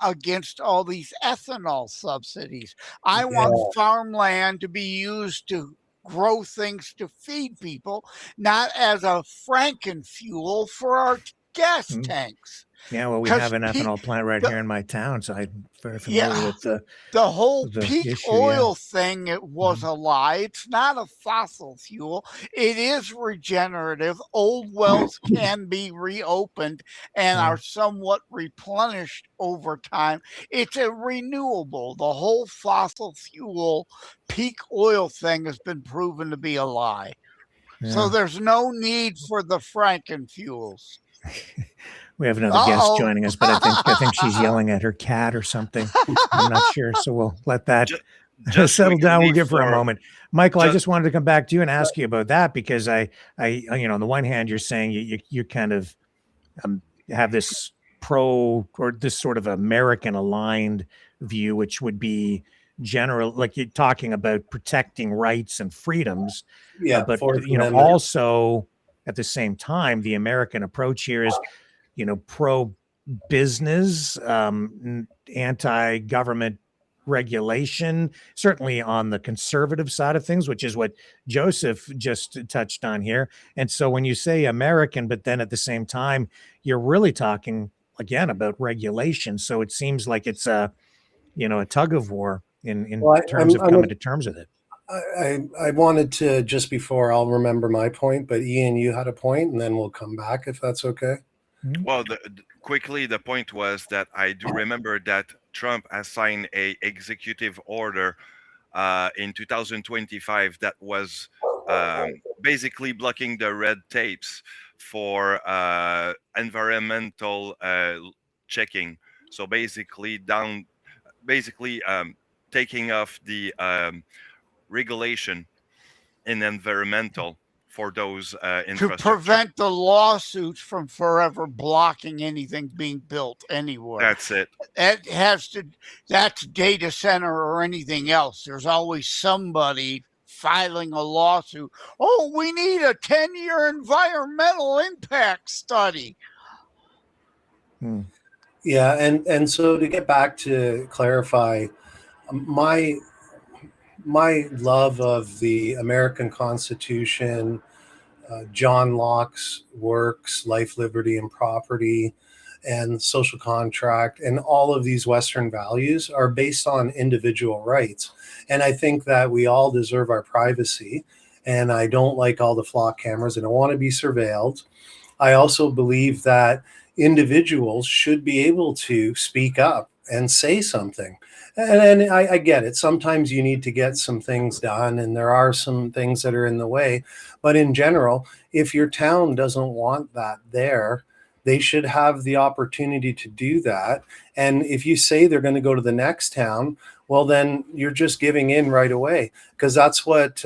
against all these ethanol subsidies. I want farmland to be used to grow things to feed people, not as a frankenfuel for our gas tanks. Yeah, well, we 'Cause have an ethanol plant right the- here in my town, so I'm very familiar with the whole the peak issue, oil thing, it was Mhm. a lie. It's not a fossil fuel. It is regenerative. Old wells can be reopened and Yeah. are somewhat replenished over time. It's a renewable. The whole fossil fuel peak oil thing has been proven to be a lie. So Yeah. there's no need for the Franken fuels. We have another guest Uh-oh. joining us, but I think she's yelling at her cat or something. I'm not sure, so we'll let that Ju- Just settle down. We'll quickly give her a for moment. Michael, I just just wanted to come back to you and ask you about that because on the one hand, you're saying you kind of have this pro or this sort of American aligned view, which would be general, like you're talking about protecting rights and freedoms, Yeah, but Fourth Amendment. also at the same time, the American approach here is, pro business, anti-government regulation, certainly on the conservative side of things, which is what Joseph just touched on here. And so when you say American, but then at the same time, you're really talking again about regulation. So it seems like it's a tug of war in Well, terms of coming to terms with it. I wanted to, just before I'll remember my point, but Ian, you had a point, and then we'll come back if that's okay. Well, quickly, the point was that I do remember that Trump has signed a executive order in 2025 that was basically blocking the red tapes for environmental checking. So basically, taking off the regulation in environmental for those To infrastructure. prevent the lawsuits from forever blocking anything being built anywhere. That's it. That's data center or anything else. There's always somebody filing a lawsuit. Oh, we need a 10-year environmental impact study. Yeah, and so to get back to clarify, my love of the American Constitution, John Locke's works, Life, Liberty, and Property, and social contract, and all of these Western values are based on individual rights. And I think that we all deserve our privacy. And I don't like all the flock cameras. I don't want to be surveilled. I also believe that individuals should be able to speak up and say something. And I get it. Sometimes you need to get some things done, and there are some things that are in the way. But in general, if your town doesn't want that there, they should have the opportunity to do that. And if you say they're going to go to the next town, well, then you're just giving in right away, because that's what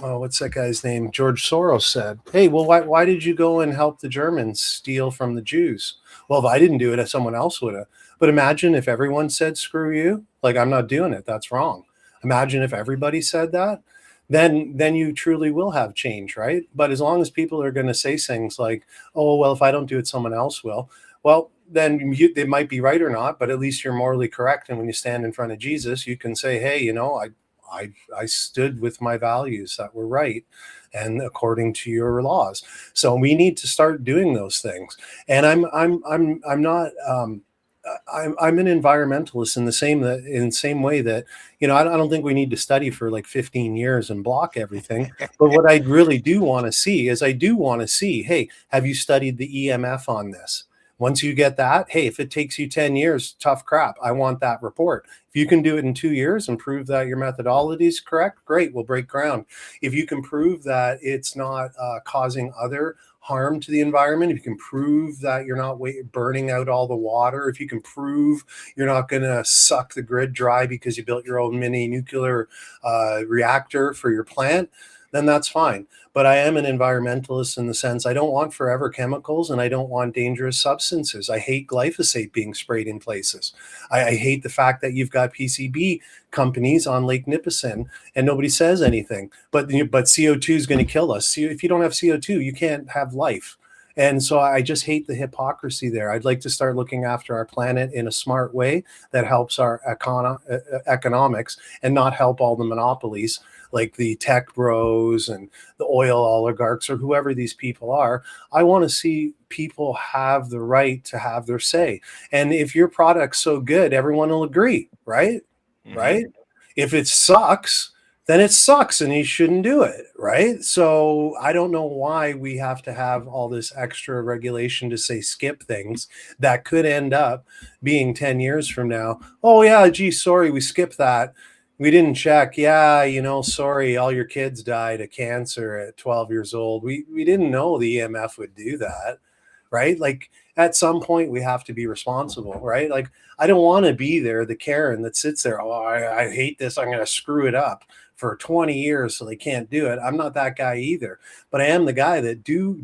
what's that guy's name? George Soros said. Hey, well, why did you go and help the Germans steal from the Jews? Well, if I didn't do it, someone else would have. But imagine if everyone said, screw you, like, I'm not doing it. That's wrong. Imagine if everybody said that, then you truly will have change, right? But as long as people are going to say things like, oh, well, if I don't do it, someone else will. Well, then they might be right or not, but at least you're morally correct. And when you stand in front of Jesus, you can say, hey, I stood with my values that were right and according to your laws. So we need to start doing those things. And I'm not I'm an environmentalist in the same way that, I don't think we need to study for like 15 years and block everything. But what I really do want to see is hey, have you studied the EMF on this? Once you get that, hey, if it takes you 10 years, tough crap. I want that report. If you can do it in 2 years and prove that your methodology is correct, great, we'll break ground. If you can prove that it's not causing other harm to the environment, if you can prove that you're not burning out all the water, if you can prove you're not going to suck the grid dry because you built your own mini nuclear reactor for your plant, then that's fine. But I am an environmentalist in the sense I don't want forever chemicals, and I don't want dangerous substances. I hate glyphosate being sprayed in places. I hate the fact that you've got PCB companies on Lake Nipissing and nobody says anything. But CO2 is going to kill us. If you don't have CO2, you can't have life. And so I just hate the hypocrisy there. I'd like to start looking after our planet in a smart way that helps our economics and not help all the monopolies like the tech bros and the oil oligarchs or whoever these people are. I want to see people have the right to have their say. And if your product's so good, everyone will agree, right? Mhm. Right? If it sucks, then it sucks and you shouldn't do it, right? So I don't know why we have to have all this extra regulation to say skip things that could end up being 10 years from now. Oh yeah, gee, sorry, we skipped that. We didn't check. Yeah, sorry, all your kids died of cancer at 12 years old. We didn't know the EMF would do that, right? Like at some point we have to be responsible, right? Like I don't want to be there, the Karen that sits there, oh, I hate this, I'm going to screw it up for 20 years so they can't do it. I'm not that guy either, but I am the guy that due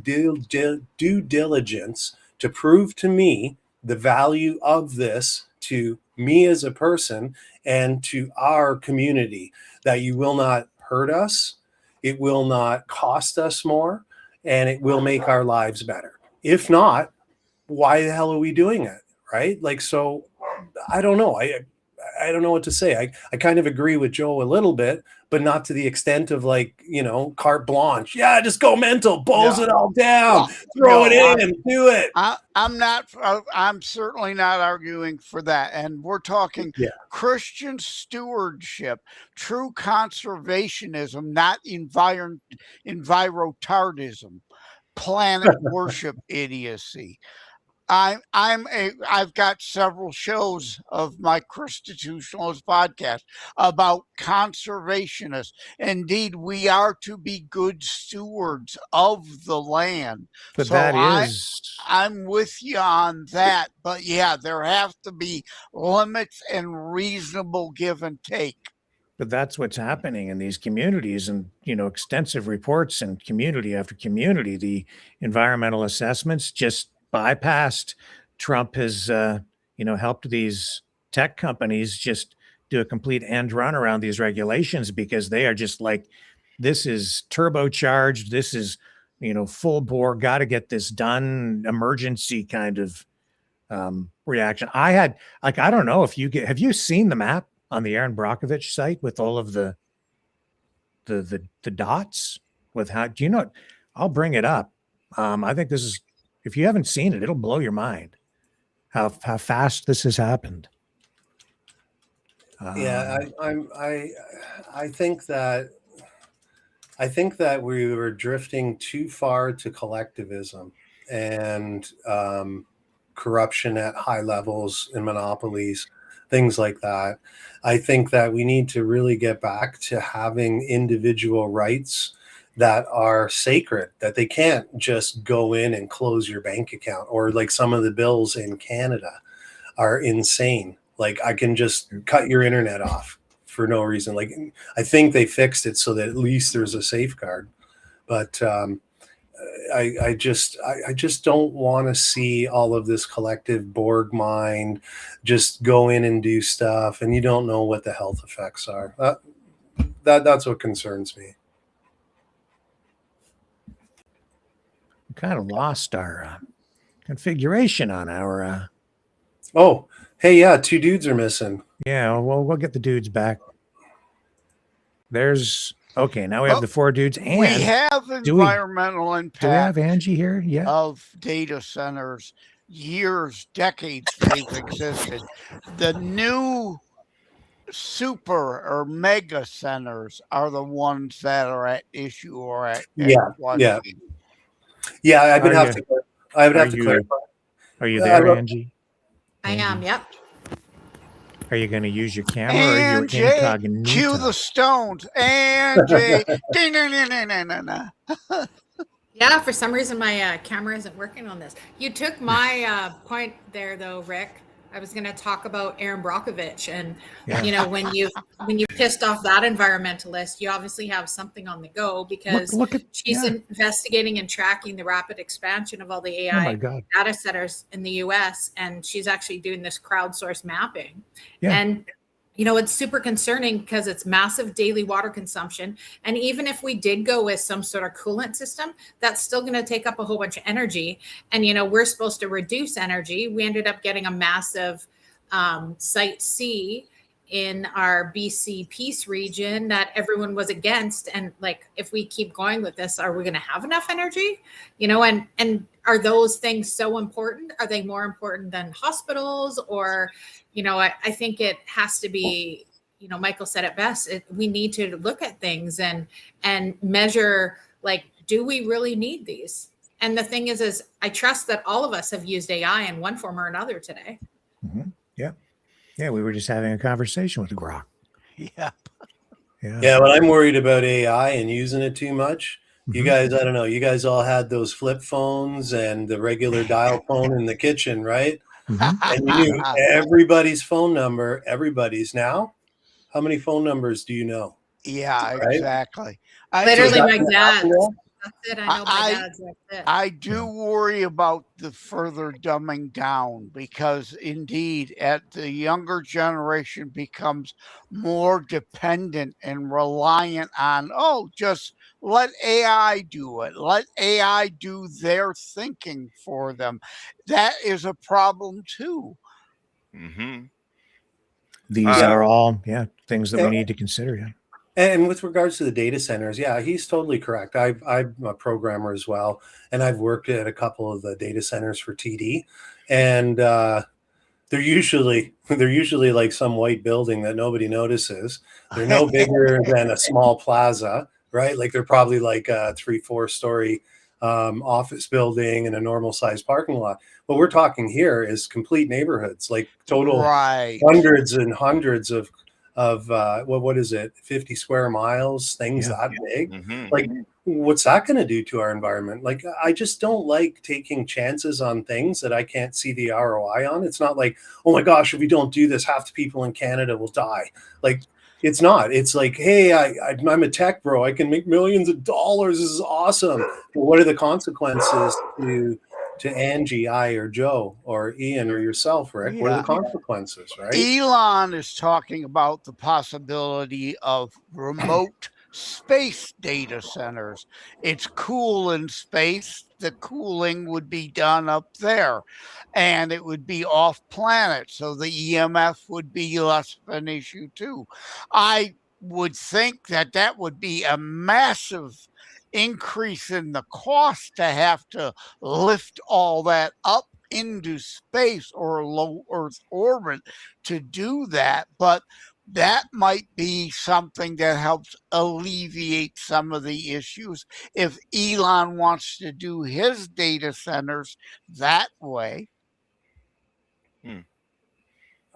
diligence to prove to me the value of this to me as a person and to our community, that you will not hurt us, it will not cost us more, and it will make our lives better. If not, why the hell are we doing it, right? Like, so I don't know. I don't know what to say. I kind of agree with Joe a little bit, but not to the extent of like, carte blanche. Yeah, just go mental, balls it all down, throw it in, do it. I'm certainly not arguing for that. And we're talking Christian stewardship, true conservationism, not envirotardism, planet worship idiocy. I've got several shows of my Christitutionalist podcast about conservationists. Indeed, we are to be good stewards of the land. But so I'm with you on that. But yeah, there have to be limits and reasonable give and take. But that's what's happening in these communities, and extensive reports in community after community. The environmental assessments just bypassed. Trump has helped these tech companies just do a complete end run around these regulations because they are just like, this is turbocharged, this is full bore, got to get this done, emergency kind of reaction. I don't know if have you seen the map on the Aaron Brockovich site with all of the dots with how, I'll bring it up. I think this is, if you haven't seen it, it'll blow your mind how fast this has happened. I think that we were drifting too far to collectivism and corruption at high levels and monopolies, things like that. I think that we need to really get back to having individual rights that are sacred, that they can't just go in and close your bank account, or like some of the bills in Canada are insane. Like I can just cut your internet off for no reason. Like I think they fixed it so that at least there's a safeguard, but I just don't want to see all of this collective Borg mind just go in and do stuff, and you don't know what the health effects are. That's what concerns me. Kind of lost our configuration on our oh, hey, yeah, 2 dudes are missing. Yeah, well, we'll get the dudes back. There's okay, now we have the 4 dudes, and we have environmental impact. Do we have Angie here? Yeah. Of data centers, years, decades they've existed. The new super or mega centers are the ones that are at issue or at question. Yeah, I would have to clarify. Are you there, Angie? I am, yep. Are you going to use your camera or are you incognito? Cue the Stones. Angie. Yeah, for some reason my camera isn't working on this. You took my point there, though, Rick. I was going to talk about Aaron Brockovich, and when you pissed off that environmentalist, you obviously have something on the go, because she's investigating and tracking the rapid expansion of all the AI data centers in the U.S., and she's actually doing this crowdsourced mapping. Yeah. And it's super concerning because it's massive daily water consumption. And even if we did go with some sort of coolant system, that's still going to take up a whole bunch of energy. And, we're supposed to reduce energy. We ended up getting a massive Site C in our BC Peace region that everyone was against. And like, if we keep going with this, are we going to have enough energy? And are those things so important? Are they more important than hospitals? Or, I think it has to be, Michael said it best. We need to look at things and measure, like, do we really need these? And the thing is I trust that all of us have used AI in one form or another today. Mm-hmm. Yeah. Yeah, we were just having a conversation with Grok. Yeah. Yeah, but I'm worried about AI and using it too much. You guys, I don't know, you guys all had those flip phones and the regular dial phone in the kitchen, right? And you knew everybody's phone number, everybody's now. How many phone numbers do you know? Yeah, right? Exactly. Literally my dad's. That's it. I know my dad's. That's it. I do worry about the further dumbing down, because indeed, at the younger generation becomes more dependent and reliant on, just let AI do it. Let AI do their thinking for them. That is a problem too. Mm-hmm. These are all, things that we need to consider. Yeah. And with regards to the data centers, yeah, he's totally correct. I'm a programmer as well, and I've worked at a couple of the data centers for TD, and they're usually like some white building that nobody notices. They're no bigger than a small plaza, right? Like they're probably like a 3-4 story office building and a normal size parking lot. What we're talking here is complete neighborhoods, like total hundreds and hundreds of what is it, 50 square miles, things that big. Like, what's that going to do to our environment? Like, I just don't like taking chances on things that I can't see the ROI on. It's not like, oh my gosh, if we don't do this, half the people in Canada will die. Like, it's not. It's like, hey, I'm a tech bro. I can make millions of dollars. This is awesome. But what are the consequences to Angie, I, or Joe, or Ian, or yourself, Rick? What are the consequences, right? Elon is talking about the possibility of remote space data centers. It's cool in space. The cooling would be done up there, and it would be off planet, so the EMF would be less of an issue too. I would think that would be a massive increase in the cost to have to lift all that up into space or low Earth orbit to do that. But that might be something that helps alleviate some of the issues if Elon wants to do his data centers that way.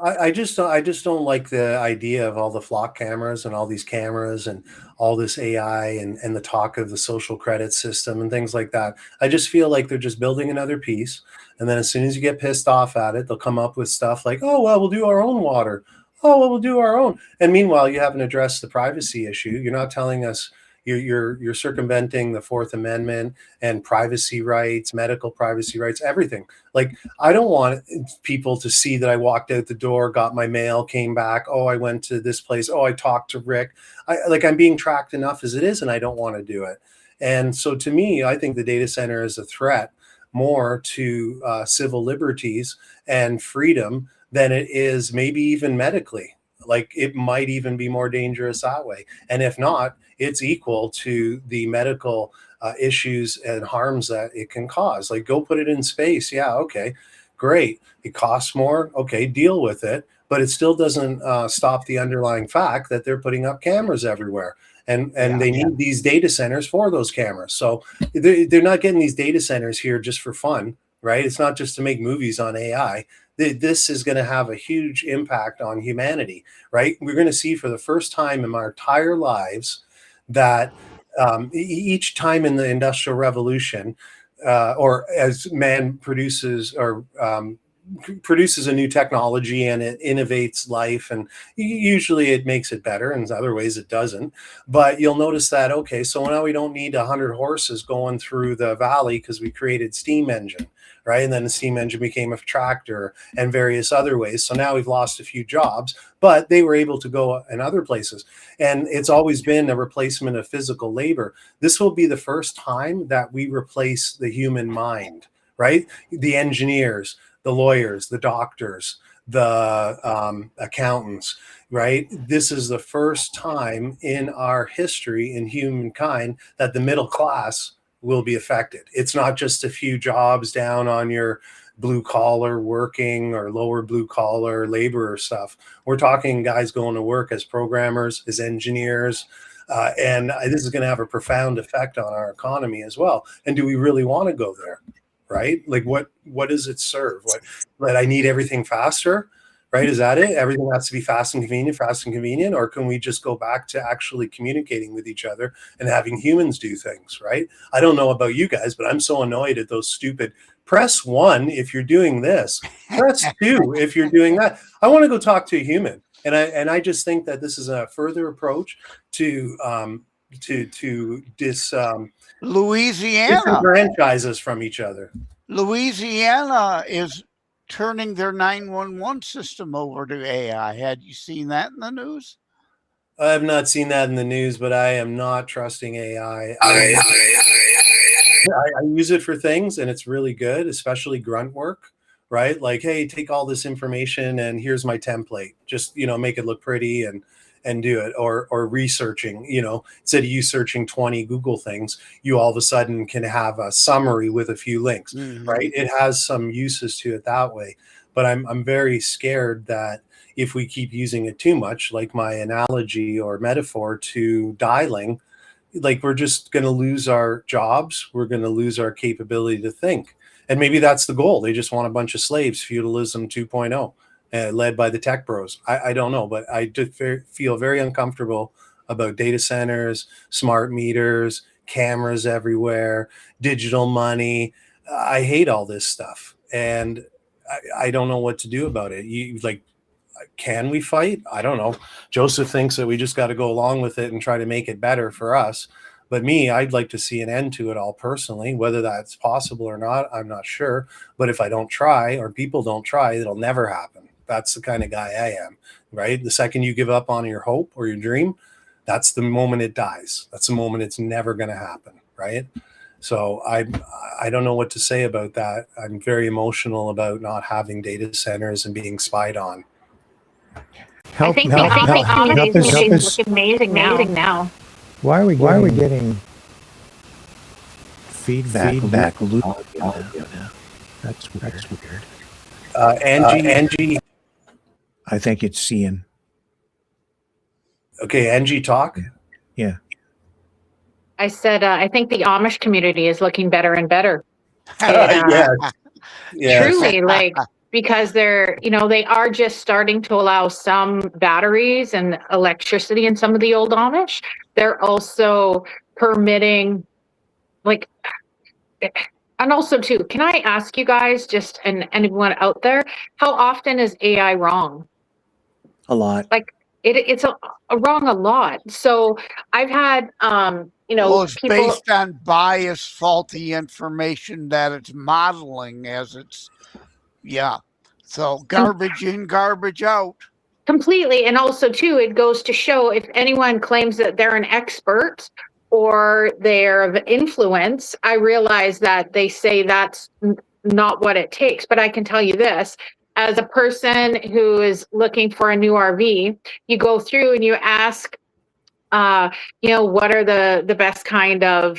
I just don't like the idea of all the flock cameras and all these cameras and all this AI and the talk of the social credit system and things like that. I just feel like they're just building another piece. And then as soon as you get pissed off at it, they'll come up with stuff like, oh, well, we'll do our own water. Oh, well, we'll do our own. And meanwhile, you haven't addressed the privacy issue. You're not telling us you're circumventing the Fourth Amendment and privacy rights, medical privacy rights, everything. Like, I don't want people to see that I walked out the door, got my mail, came back. Oh, I went to this place. Oh, I talked to Rick. I'm being tracked enough as it is, and I don't want to do it. And so to me, I think the data center is a threat more to civil liberties and freedom than it is maybe even medically. Like, it might even be more dangerous that way. And if not, it's equal to the medical issues and harms that it can cause. Like, go put it in space. Yeah, okay, great. It costs more. Okay, deal with it. But it still doesn't stop the underlying fact that they're putting up cameras everywhere. And they need these data centers for those cameras. So they're not getting these data centers here just for fun, right? It's not just to make movies on AI. This is going to have a huge impact on humanity, right? We're going to see for the first time in our entire lives that each time in the Industrial Revolution, or as man produces or produces a new technology and it innovates life, and usually it makes it better, and in other ways it doesn't. But you'll notice that, okay, so now we don't need 100 horses going through the valley because we created steam engine, right? And then the steam engine became a tractor and various other ways. So now we've lost a few jobs, but they were able to go in other places. And it's always been a replacement of physical labor. This will be the first time that we replace the human mind, right? The engineers, the lawyers, the doctors, the accountants, right? This is the first time in our history in humankind that the middle class will be affected. It's not just a few jobs down on your blue collar working or lower blue collar laborer stuff. We're talking guys going to work as programmers, as engineers, and this is going to have a profound effect on our economy as well. And do we really want to go there? Right? Like what does it serve? That I need everything faster, right? Is that it? Everything has to be fast and convenient, or can we just go back to actually communicating with each other and having humans do things, right? I don't know about you guys, but I'm so annoyed at those stupid press 1 if you're doing this, press 2 if you're doing that. I want to go talk to a human. And I just think that this is a further approach to Louisiana disenfranchise us from each other. Louisiana is turning their 911 system over to AI. Had you seen that in the news? I have not seen that in the news, but I am not trusting AI. I use it for things, and it's really good, especially grunt work, right? Like, hey, take all this information, and here's my template. Just, make it look pretty and do it, or researching, instead of you searching 20 Google things, you all of a sudden can have a summary with a few links, right? It has some uses to it that way, but I'm very scared that if we keep using it too much, like my analogy or metaphor to dialing, like we're just going to lose our jobs. We're going to lose our capability to think. And maybe that's the goal. They just want a bunch of slaves, feudalism 2.0. Led by the tech bros. I don't know, but I just feel very uncomfortable about data centers, smart meters, cameras everywhere, digital money. I hate all this stuff, and I don't know what to do about it. Can we fight? I don't know. Joseph thinks that we just got to go along with it and try to make it better for us. But me, I'd like to see an end to it all personally. Whether that's possible or not, I'm not sure. But if I don't try, or people don't try, it'll never happen. That's the kind of guy I am, right? The second you give up on your hope or your dream, that's the moment it dies. That's the moment it's never going to happen, right? So I don't know what to say about that. I'm very emotional about not having data centers and being spied on. I think the Amish machines look amazing now. Why are we getting feedback loop? That's weird. Angie. I think it's Cian. Okay, Angie, talk. Yeah. I said, I think the Amish community is looking better and better. Yes. Truly, because they're, they are just starting to allow some batteries and electricity in some of the old Amish. They're also permitting, and also too, can I ask you guys, and anyone out there, how often is AI wrong? A lot. It's a wrong a lot. So I've had, it's people based on biased, faulty information that it's modeling as it's, So garbage in, garbage out. Completely. And also too, it goes to show if anyone claims that they're an expert or they're of influence, I realize that they say that's not what it takes. But I can tell you this, as a person who is looking for a new RV, you go through and you ask, what are the best kind of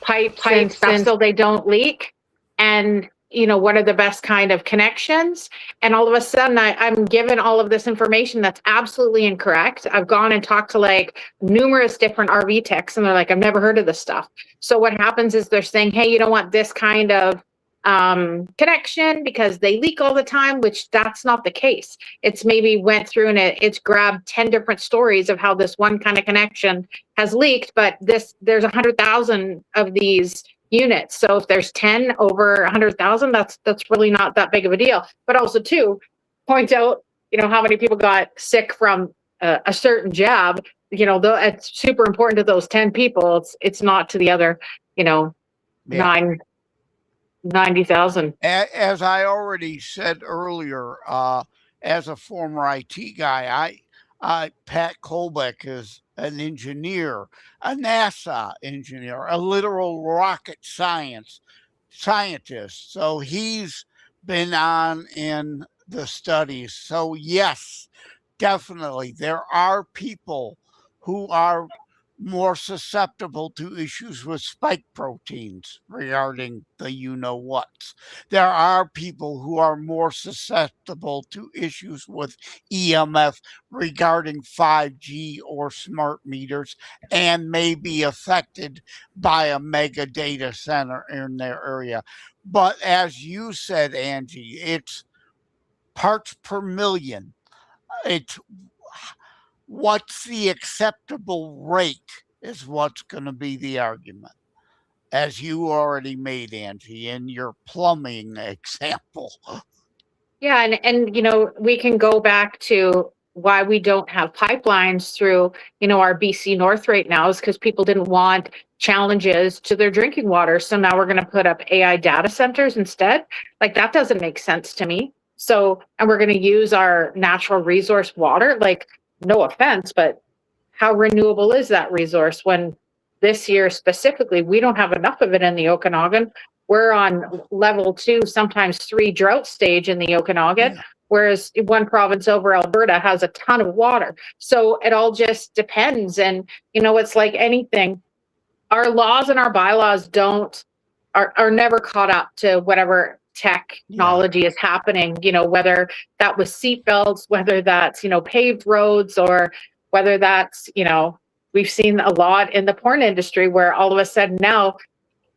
pipes and stuff so they don't leak? And what are the best kind of connections? And all of a sudden I'm given all of this information that's absolutely incorrect. I've gone and talked to numerous different RV techs, and they're like, I've never heard of this stuff. So what happens is they're saying, hey, you don't want this kind of connection because they leak all the time, which that's not the case. It's maybe went through and it's grabbed 10 different stories of how this one kind of connection has leaked, but there's 100,000 of these units. So if there's 10 over 100,000, that's really not that big of a deal. But also too, point out, how many people got sick from a certain jab. Though it's super important to those 10 people. It's not to the other, 90,000. As I already said earlier, as a former IT guy, Pat Kolbeck is an engineer, a NASA engineer, a literal rocket scientist. So he's been on in the studies. So yes, definitely, there are people who are more susceptible to issues with spike proteins regarding the you-know-whats. There are people who are more susceptible to issues with EMF regarding 5G or smart meters and may be affected by a mega data center in their area. But as you said, Angie, it's parts per million. It's what's the acceptable rate is what's going to be the argument, as you already made, Angie, in your plumbing example. Yeah, and we can go back to why we don't have pipelines through our BC North right now is because people didn't want challenges to their drinking water. So now we're going to put up AI data centers instead. Like, that doesn't make sense to me. So, and we're going to use our natural resource water. Like, no offense, but how renewable is that resource when this year specifically, we don't have enough of it in the Okanagan? We're on level 2, sometimes 3 drought stage in the Okanagan, whereas one province over Alberta has a ton of water. So it all just depends. And, it's like anything. Our laws and our bylaws are never caught up to whatever technology is happening, whether that was seatbelts, whether that's, paved roads, or whether that's, we've seen a lot in the porn industry where all of a sudden now,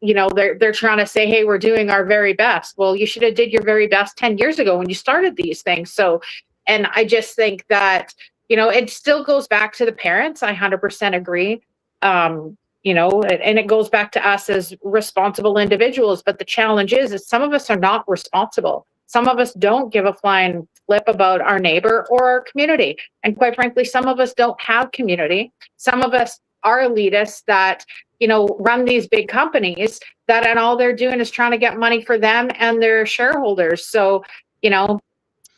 they're trying to say, hey, we're doing our very best. Well, you should have did your very best 10 years ago when you started these things. So, and I just think that, it still goes back to the parents. I 100% agree. And it goes back to us as responsible individuals. But the challenge is some of us are not responsible. Some of us don't give a flying flip about our neighbor or our community. And quite frankly, some of us don't have community. Some of us are elitists that, run these big companies and all they're doing is trying to get money for them and their shareholders. So,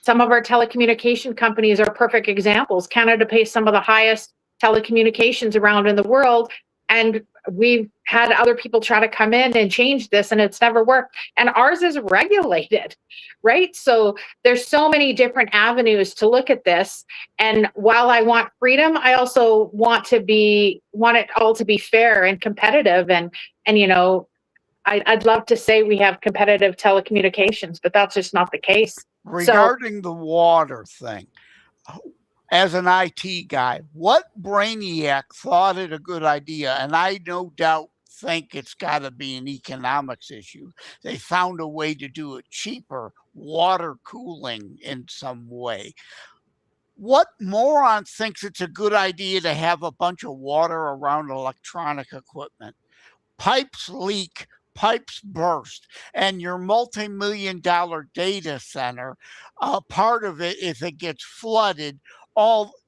some of our telecommunication companies are perfect examples. Canada pays some of the highest telecommunications around in the world. And we've had other people try to come in and change this, and it's never worked. And ours is regulated, right? So there's so many different avenues to look at this. And while I want freedom, I also want it all to be fair and competitive. And I'd love to say we have competitive telecommunications, but that's just not the case. Regarding the water thing, as an IT guy, what brainiac thought it a good idea? And I no doubt think it's got to be an economics issue. They found a way to do it cheaper, water cooling in some way. What moron thinks it's a good idea to have a bunch of water around electronic equipment? Pipes leak, pipes burst, and your multi-million-dollar data center, part of it, if it gets flooded,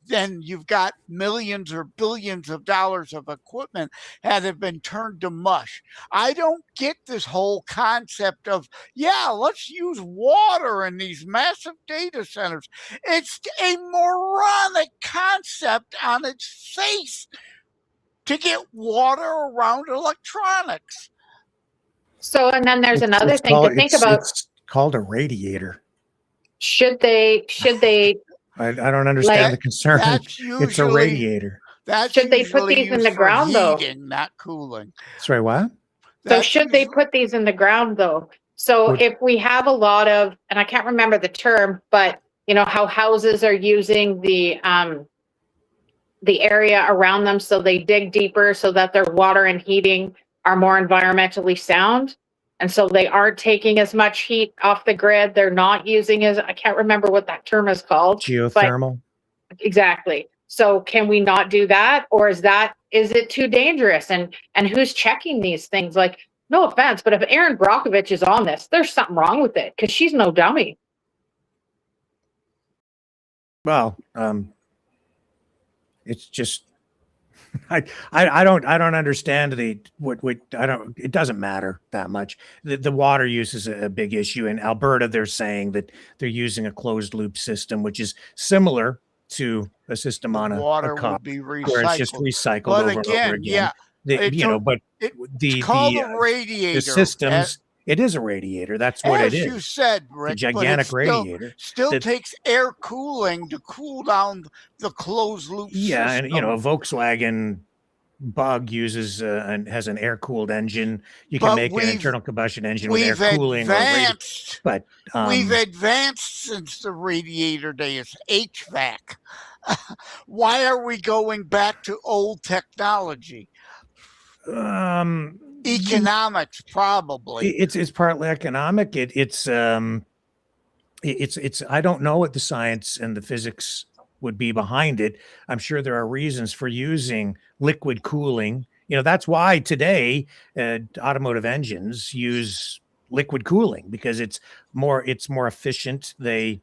then you've got millions or billions of dollars of equipment that have been turned to mush. I don't get this whole concept of, let's use water in these massive data centers. It's a moronic concept on its face to get water around electronics. So, and then there's another thing to think about. It's called a radiator. Should they I don't understand the concern. It's a radiator. Should they put these in the ground though? Not cooling. Sorry, what? So should they put these in the ground though? So if we have a lot of, and I can't remember the term, but how houses are using the area around them, so they dig deeper so that their water and heating are more environmentally sound. And so they aren't taking as much heat off the grid. They're not using I can't remember what that term is called. Geothermal. Exactly. So can we not do that? Or is it too dangerous? And who's checking these things? Like, No offense, but if Erin Brockovich is on this, there's something wrong with it because she's no dummy. Well, it's just I don't understand what I don't. It doesn't matter that much. The water use is a big issue in Alberta. They're saying that they're using a closed loop system, which is similar to a system on a would be recycled. where it's just recycled but over again, and over again. It's called a radiator. The systems. It is a radiator. That's what it is. As you said, Rick, a gigantic radiator. Still takes air cooling to cool down the closed loop system. And a Volkswagen Bug uses and has an air cooled engine. You can make an internal combustion engine with air cooling. We've advanced since the radiator days. HVAC. Why are we going back to old technology? Economics, probably. It's partly economic. It's I don't know what the science and the physics would be behind it. I'm sure there are reasons for using liquid cooling. That's why today automotive engines use liquid cooling, because it's more efficient. There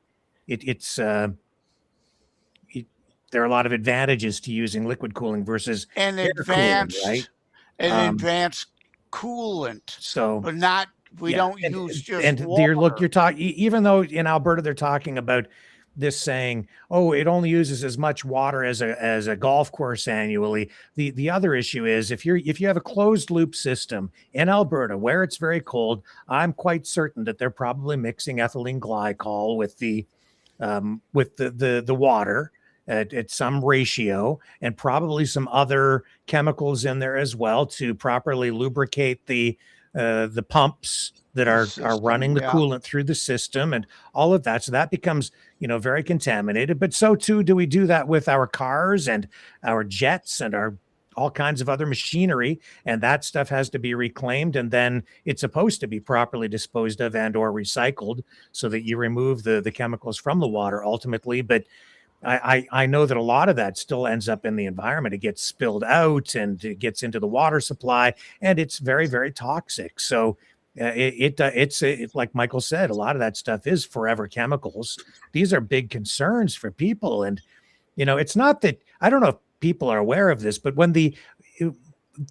are a lot of advantages to using liquid cooling versus advanced cooling, right? Advanced coolant. So, but not don't use just and water. You're talking, even though in Alberta they're talking about this, saying, oh, it only uses as much water as a golf course annually. The other issue is if you have a closed loop system in Alberta where it's very cold, I'm quite certain that they're probably mixing ethylene glycol with the water at some ratio, and probably some other chemicals in there as well to properly lubricate the pumps that are running the coolant through the system and all of that. So that becomes, very contaminated. But so too do we do that with our cars and our jets and our all kinds of other machinery. And that stuff has to be reclaimed, and then it's supposed to be properly disposed of and or recycled so that you remove the chemicals from the water ultimately. But I know that a lot of that still ends up in the environment. It gets spilled out and it gets into the water supply, and it's very, very toxic. So it's like Michael said, a lot of that stuff is forever chemicals. These are big concerns for people. And, it's not that, I don't know if people are aware of this, but when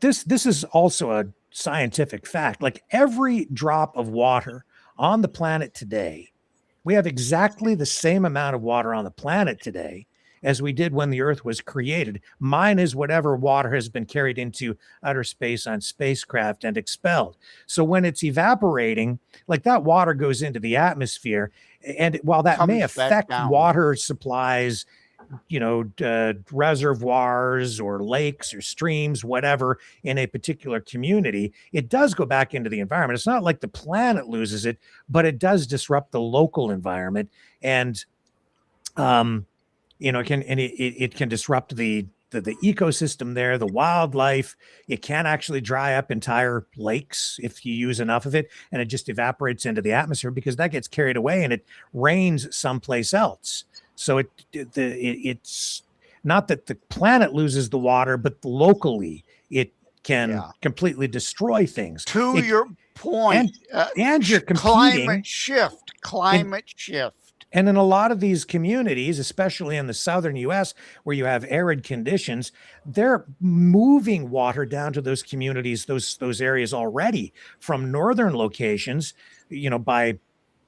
this is also a scientific fact, like every drop of water on the planet today, we have exactly the same amount of water on the planet today as we did when the Earth was created. Mine is whatever water has been carried into outer space on spacecraft and expelled. So when it's evaporating, like that water goes into the atmosphere, and while that may affect water supplies, reservoirs or lakes or streams, whatever, in a particular community, it does go back into the environment. It's not like the planet loses it, but it does disrupt the local environment. And, it can disrupt the ecosystem there, the wildlife. It can actually dry up entire lakes if you use enough of it, and it just evaporates into the atmosphere because that gets carried away and it rains someplace else. So it's not that the planet loses the water, but locally it can completely destroy things. Your point, and you're competing. Climate shift. And in a lot of these communities, especially in the southern U.S., where you have arid conditions, they're moving water down to those communities, those areas already from northern locations, by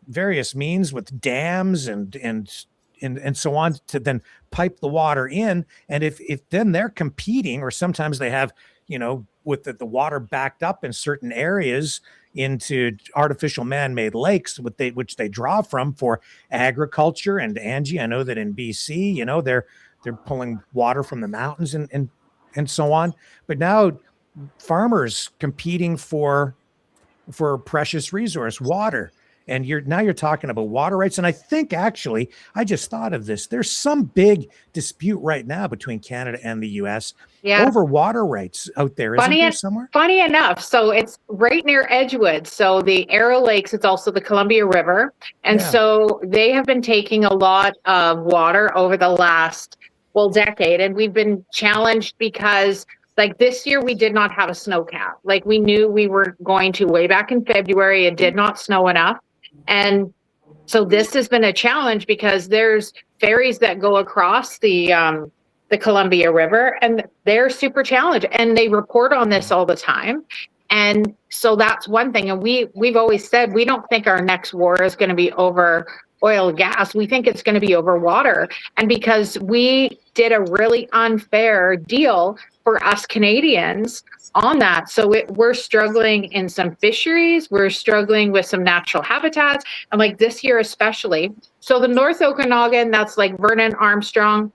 various means with dams and so on, to then pipe the water in. And if then they're competing, or sometimes they have, with the water backed up in certain areas into artificial man-made lakes, which they draw from for agriculture. And Angie, I know that in BC, they're pulling water from the mountains and so on. But now farmers competing for precious resource, water. And you're talking about water rights. And I think, actually, I just thought of this. There's some big dispute right now between Canada and the U.S. over water rights out there. Isn't there somewhere? Funny enough. So it's right near Edgewood. So the Arrow Lakes, it's also the Columbia River. And so they have been taking a lot of water over the last, decade. And we've been challenged because Like this year, we did not have a snow cap. Like we knew we were going to way back in February. It did not snow enough. And so this has been a challenge because there's ferries that go across the Columbia River, and they're super challenged, and they report on this all the time. And so that's one thing. And we've always said we don't think our next war is going to be over oil and gas. We think it's going to be over water. And because we did a really unfair deal for us Canadians on that. So we're struggling in some fisheries. We're struggling with some natural habitats. And like this year especially. So the North Okanagan, that's like Vernon, Armstrong,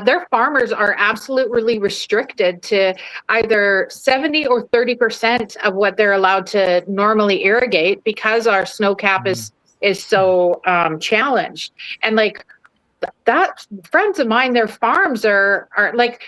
their farmers are absolutely restricted to either 70 or 30% of what they're allowed to normally irrigate because our snow cap is so challenged. And like that, friends of mine, their farms are like,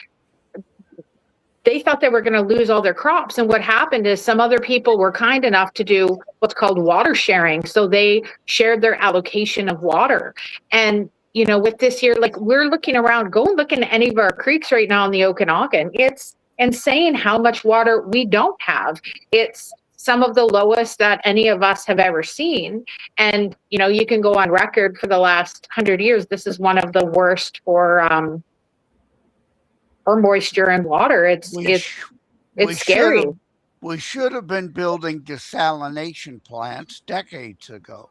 they thought they were going to lose all their crops. And what happened is some other people were kind enough to do what's called water sharing. So they shared their allocation of water. And you know, with this year, like we're looking around, go and look in any of our creeks right now in the Okanagan. It's insane how much water we don't have. It's some of the lowest that any of us have ever seen. And, you know, you can go on record for the last 100 years. This is one of the worst for moisture and water. It's scary. We should have been building desalination plants decades ago.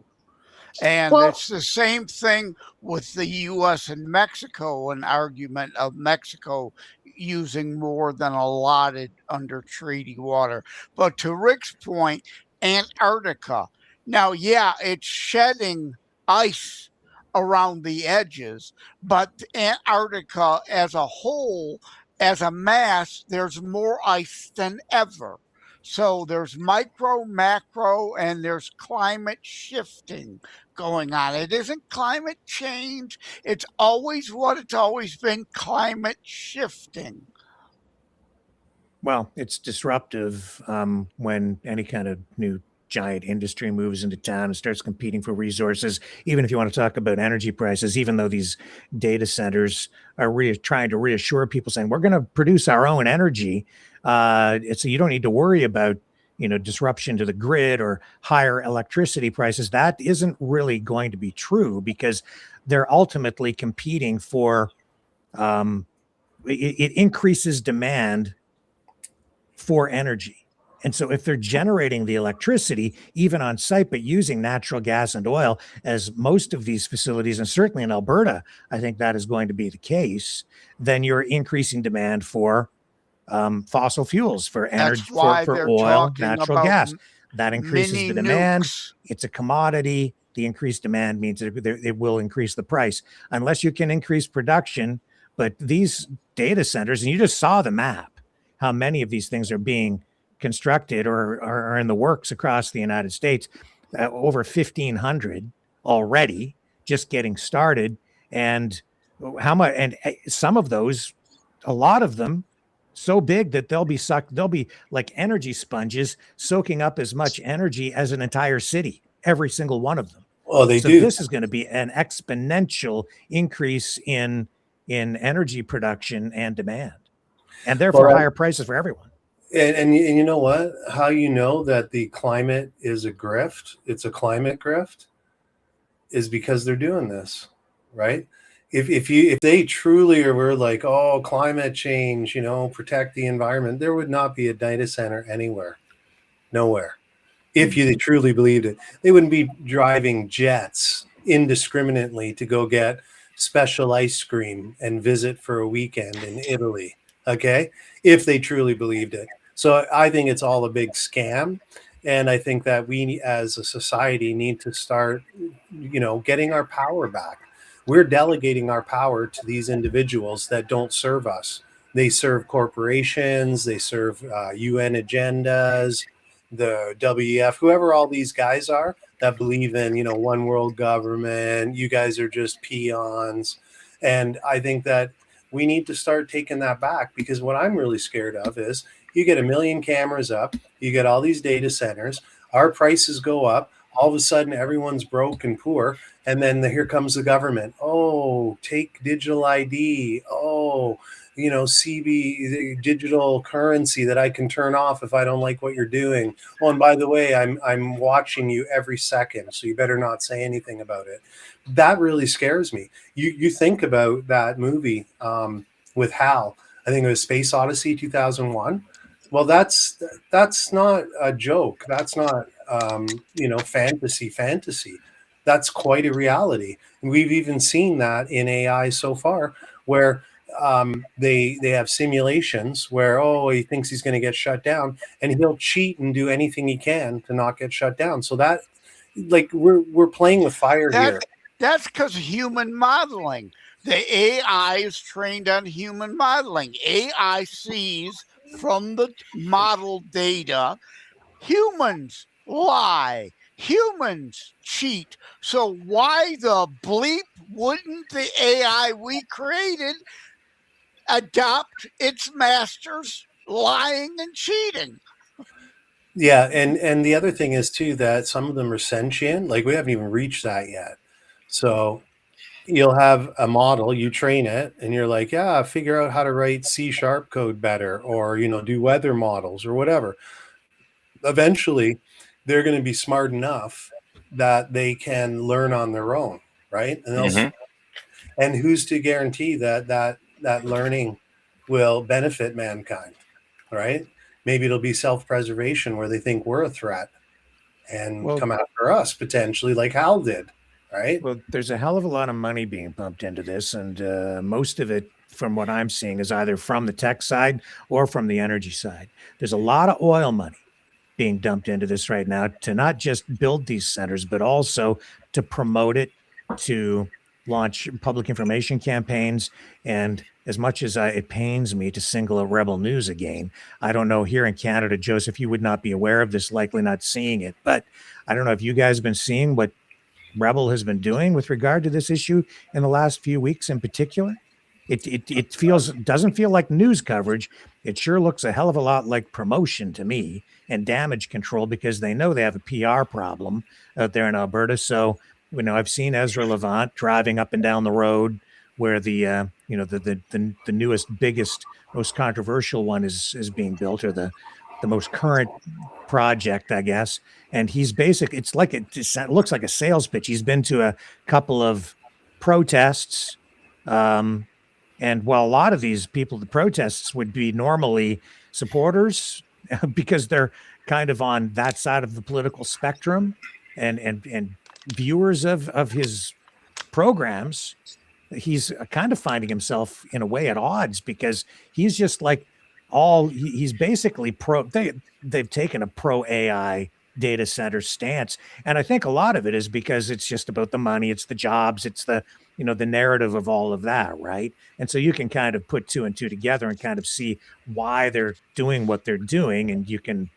And it's the same thing with the U.S. and Mexico, an argument of Mexico using more than allotted under treaty water. But to Rick's point, Antarctica. Now, yeah, it's shedding ice around the edges, but Antarctica as a whole, as a mass, there's more ice than ever. So there's micro, macro, and there's climate shifting going on. It isn't climate change. It's always what it's always been, climate shifting. Well, it's disruptive when any kind of new giant industry moves into town and starts competing for resources. Even if you want to talk about energy prices, even though these data centers are trying to reassure people saying, we're going to produce our own energy. So you don't need to worry about, you know, disruption to the grid or higher electricity prices. That isn't really going to be true because they're ultimately competing for, it increases demand for energy. And so if they're generating the electricity, even on site, but using natural gas and oil, as most of these facilities, and certainly in Alberta, I think that is going to be the case, then you're increasing demand for fossil fuels, for energy, for oil, natural gas. That increases the demand. It's a commodity. The increased demand means it will increase the price unless you can increase production. But these data centers, and you just saw the map, how many of these things are being constructed or are in the works across the United States, over 1,500 already, just getting started. And how much? And some of those, a lot of them, so big that they'll be like energy sponges, soaking up as much energy as an entire city, every single one of them. Well, they do. This is going to be an exponential increase in energy production and demand, and therefore higher prices for everyone. And you know what? How you know that the climate is a grift, it's a climate grift, is because they're doing this, right? If they truly were like, oh, climate change, you know, protect the environment, there would not be a data center anywhere, nowhere. If they truly believed it, they wouldn't be driving jets indiscriminately to go get special ice cream and visit for a weekend in Italy. Okay, if they truly believed it. So I think it's all a big scam. And I think that we as a society need to start, you know, getting our power back. We're delegating our power to these individuals that don't serve us. They serve corporations, they serve UN agendas, the WEF, whoever all these guys are that believe in, you know, one world government. You guys are just peons. And I think that we need to start taking that back, because what I'm really scared of is you get 1 million cameras up, you get all these data centers, our prices go up, all of a sudden everyone's broke and poor, and then here comes the government. Oh, take digital ID. Oh, CB digital currency that I can turn off if I don't like what you're doing. Oh, and by the way, I'm watching you every second, so you better not say anything about it. That really scares me. You think about that movie with Hal. I think it was Space Odyssey 2001. Well, that's not a joke. That's not fantasy. That's quite a reality. And we've even seen that in AI so far, where they have simulations where he thinks he's going to get shut down, and he'll cheat and do anything he can to not get shut down. So that, like, we're playing with fire here. That's because of human modeling. The AI is trained on human modeling. AI sees from the model data, humans lie, humans cheat. So why the bleep wouldn't the AI we created adopt its masters lying and cheating? Yeah, and the other thing is too that some of them are sentient. Like, we haven't even reached that yet. So you'll have a model, you train it, and you're like, yeah, figure out how to write C# code better, or do weather models or whatever. Eventually, they're going to be smart enough that they can learn on their own, right? And and who's to guarantee that learning will benefit mankind, right? Maybe it'll be self-preservation where they think we're a threat and come after us potentially, like Hal did, right? Well, there's a hell of a lot of money being pumped into this, and most of it, from what I'm seeing, is either from the tech side or from the energy side. There's a lot of oil money being dumped into this right now to not just build these centers, but also to promote it, to launch public information campaigns. And as much as it pains me to single out Rebel News again, I don't know, here in Canada, Joseph, you would not be aware of this, likely not seeing it, but I don't know if you guys have been seeing what Rebel has been doing with regard to this issue in the last few weeks in particular. It doesn't feel like news coverage. It sure looks a hell of a lot like promotion to me and damage control, because they know they have a PR problem out there in Alberta. So, I've seen Ezra Levant driving up and down the road where the newest, biggest, most controversial one is being built, or the most current project, I guess. And he's it looks like a sales pitch. He's been to a couple of protests. And while a lot of these people, the protests would be normally supporters because they're kind of on that side of the political spectrum and viewers of his programs, he's kind of finding himself in a way at odds, because he's just like he's basically they've taken a pro AI data center stance. And I think a lot of it is because it's just about the money, it's the jobs, it's the the narrative of all of that, right? And so you can kind of put two and two together and kind of see why they're doing what they're doing, and you can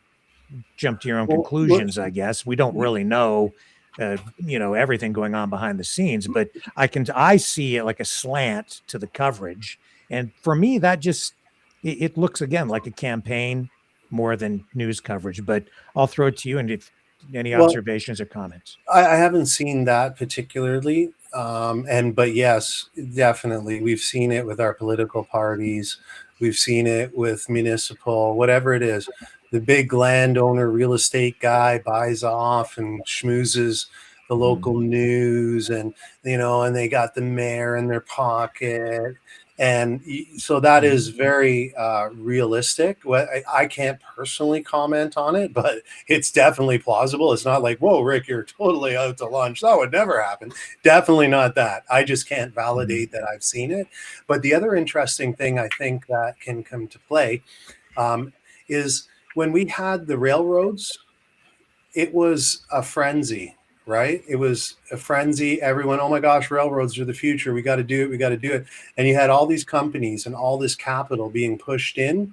jump to your own conclusions, I guess. We don't really know everything going on behind the scenes, but I see it like a slant to the coverage. And for me, that just it looks again like a campaign more than news coverage. But I'll throw it to you, and if any observations or comments. I haven't seen that particularly. But yes, definitely. We've seen it with our political parties. We've seen it with municipal, whatever it is. The big landowner, real estate guy buys off and schmoozes the local news, and and they got the mayor in their pocket. And so that is very realistic. Well, I can't personally comment on it, but it's definitely plausible. It's not like, whoa, Rick, you're totally out to lunch. That would never happen. Definitely not that. I just can't validate that I've seen it. But the other interesting thing I think that can come to play is when we had the railroads, it was a frenzy. Right? It was a frenzy. Everyone, oh my gosh, railroads are the future. We got to do it. We got to do it. And you had all these companies and all this capital being pushed in,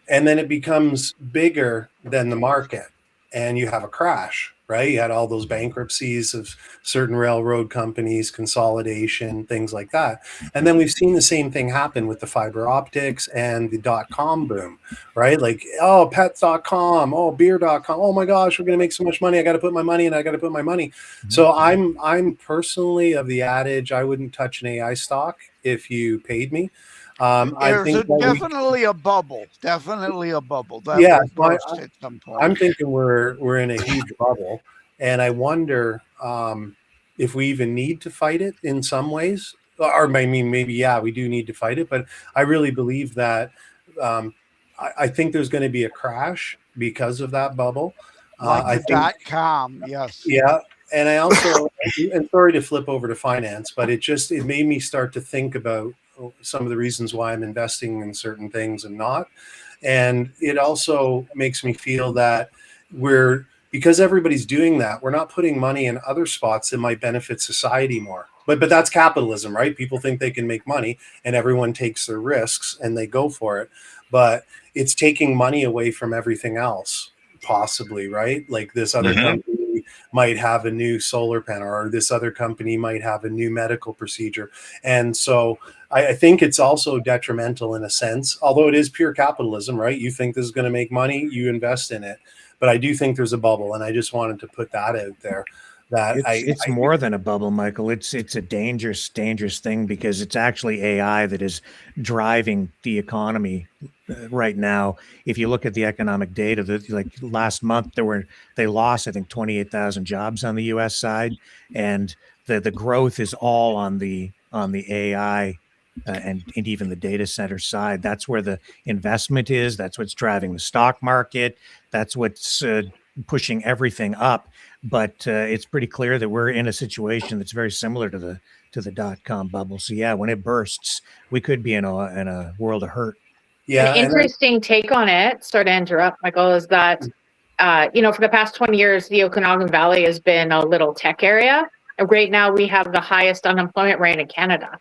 and then it becomes bigger than the market, and you have a crash, right? You had all those bankruptcies of certain railroad companies, consolidation, things like that. And then we've seen the same thing happen with the fiber optics and the .com boom, right? Like, oh, pets.com, oh, beer.com. Oh my gosh, we're going to make so much money. I got to put my money in. I got to put my money. So I'm personally of the adage, I wouldn't touch an AI stock if you paid me. There's think definitely a bubble. Definitely a bubble. That Yeah, will burst at some point. I'm thinking we're in a huge bubble, and I wonder if we even need to fight it in some ways. Or I mean, maybe we do need to fight it, but I really believe that I think there's going to be a crash because of that bubble. Like I the think, .com, yes. yeah, and I also, and sorry to flip over to finance, but it made me start to think about some of the reasons why I'm investing in certain things and not. And it also makes me feel that because everybody's doing that, we're not putting money in other spots that might benefit society more. But that's capitalism, right? People think they can make money and everyone takes their risks and they go for it. But it's taking money away from everything else, possibly, right? Like this other company might have a new solar panel, or this other company might have a new medical procedure. And so I think it's also detrimental in a sense, although it is pure capitalism, right? You think this is going to make money, you invest in it. But I do think there's a bubble, and I just wanted to put that out there. That it's more than a bubble, Michael. It's a dangerous thing, because it's actually AI that is driving the economy right now. If you look at the economic data, like last month they lost, I think, 28,000 jobs on the U.S. side, and the growth is all on the AI and even the data center side. That's where the investment is. That's what's driving the stock market. That's what's pushing everything up. But it's pretty clear that we're in a situation that's very similar to the .com bubble. So yeah, when it bursts, we could be in a world of hurt. Yeah. An interesting take on it, sorry to interrupt, Michael, is that for the past 20 years, the Okanagan Valley has been a little tech area. And right now we have the highest unemployment rate in Canada.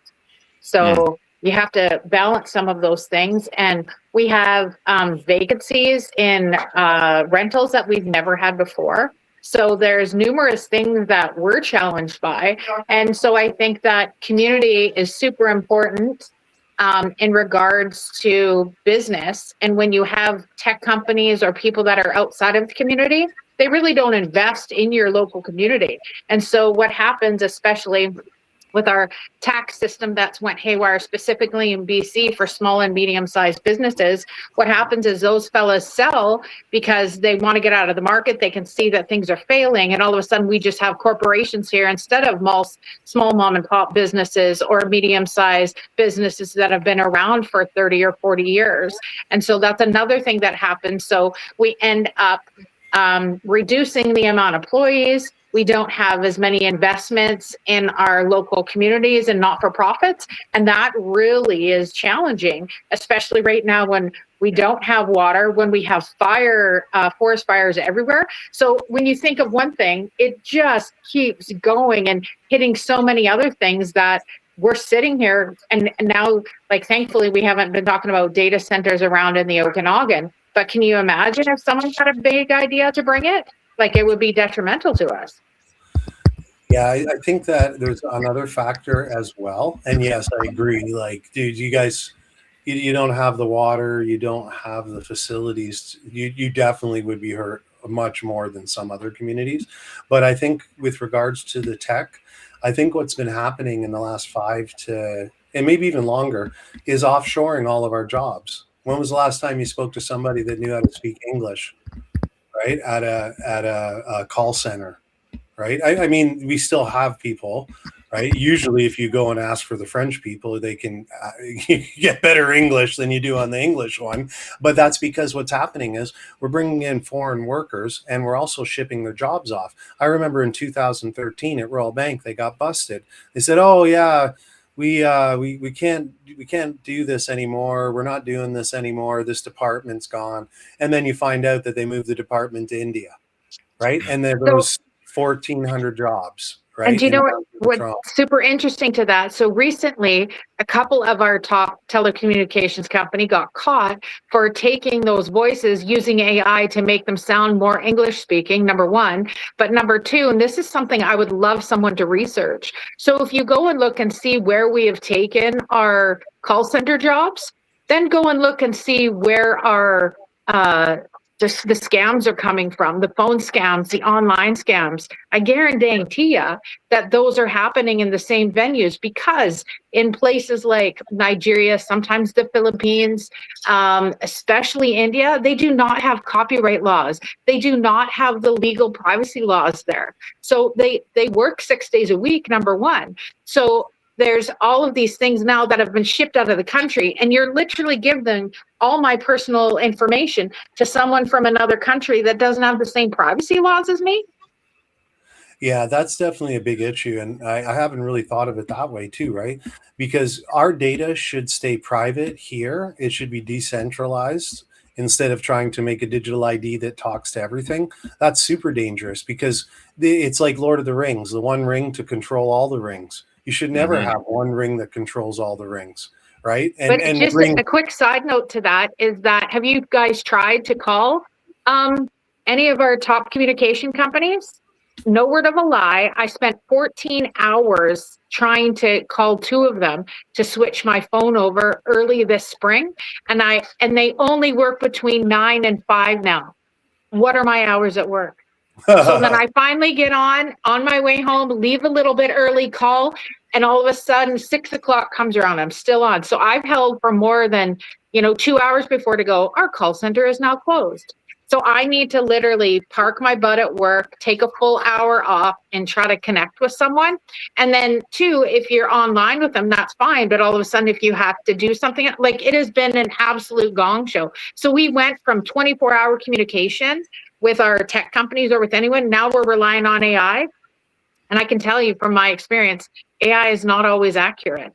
So you have to balance some of those things. And we have vacancies in rentals that we've never had before. So there's numerous things that we're challenged by. And so I think that community is super important in regards to business. And when you have tech companies or people that are outside of the community, they really don't invest in your local community. And so what happens, especially with our tax system that's went haywire, specifically in BC for small and medium-sized businesses, what happens is those fellas sell because they want to get out of the market. They can see that things are failing, and all of a sudden we just have corporations here instead of small mom and pop businesses or medium-sized businesses that have been around for 30 or 40 years. And so that's another thing that happens. So we end up reducing the amount of employees. We don't have as many investments in our local communities and not-for-profits. And that really is challenging, especially right now when we don't have water, when we have forest fires everywhere. So when you think of one thing, it just keeps going and hitting so many other things that we're sitting here. And now, like, thankfully, we haven't been talking about data centers around in the Okanagan. But can you imagine if someone had a big idea to bring it? Like, it would be detrimental to us. Yeah, I think that there's another factor as well. And yes, I agree. Like, dude, you guys, you don't have the water, you don't have the facilities. You definitely would be hurt much more than some other communities. But I think with regards to the tech, I think what's been happening in the last 5 to, and maybe even longer, is offshoring all of our jobs. When was the last time you spoke to somebody that knew how to speak English, right? At a call center, right? I mean, we still have people, right? Usually if you go and ask for the French people, they can get better English than you do on the English one. But that's because what's happening is we're bringing in foreign workers and we're also shipping their jobs off. I remember in 2013 at Royal Bank, they got busted. They said, oh yeah, we can't do this anymore. We're not doing this anymore. This department's gone. And then you find out that they moved the department to India, right? And there was 1,400 jobs, right? And do you know what's super interesting to that? So recently, a couple of our top telecommunications company got caught for taking those voices using AI to make them sound more English speaking, number one. But number two, and this is something I would love someone to research. So if you go and look and see where we have taken our call center jobs, then go and look and see where our just the scams are coming from, the phone scams, the online scams. I guarantee you that those are happening in the same venues, because in places like Nigeria, sometimes the Philippines, especially India, they do not have copyright laws. They do not have the legal privacy laws there. So they work 6 days a week, number one. So there's all of these things now that have been shipped out of the country, and you're literally giving all my personal information to someone from another country that doesn't have the same privacy laws as me. Yeah, that's definitely a big issue. And I haven't really thought of it that way too, right? Because our data should stay private here. It should be decentralized instead of trying to make a digital ID that talks to everything. That's super dangerous, because it's like Lord of the Rings, the one ring to control all the rings. You should never have one ring that controls all the rings, right? But just a quick side note to that is that, have you guys tried to call any of our top communication companies? No word of a lie. I spent 14 hours trying to call 2 of them to switch my phone over early this spring, and they only work between 9 and 5 now. What are my hours at work? So then I finally get on my way home, leave a little bit early, call, and all of a sudden 6 o'clock comes around. I'm still on. So I've held for more than 2 hours before to go, our call center is now closed. So I need to literally park my butt at work, take a full hour off, and try to connect with someone. And then 2, if you're online with them, that's fine. But all of a sudden, if you have to do something, like, it has been an absolute gong show. So we went from 24-hour communication with our tech companies or with anyone. Now we're relying on AI. And I can tell you from my experience, AI is not always accurate.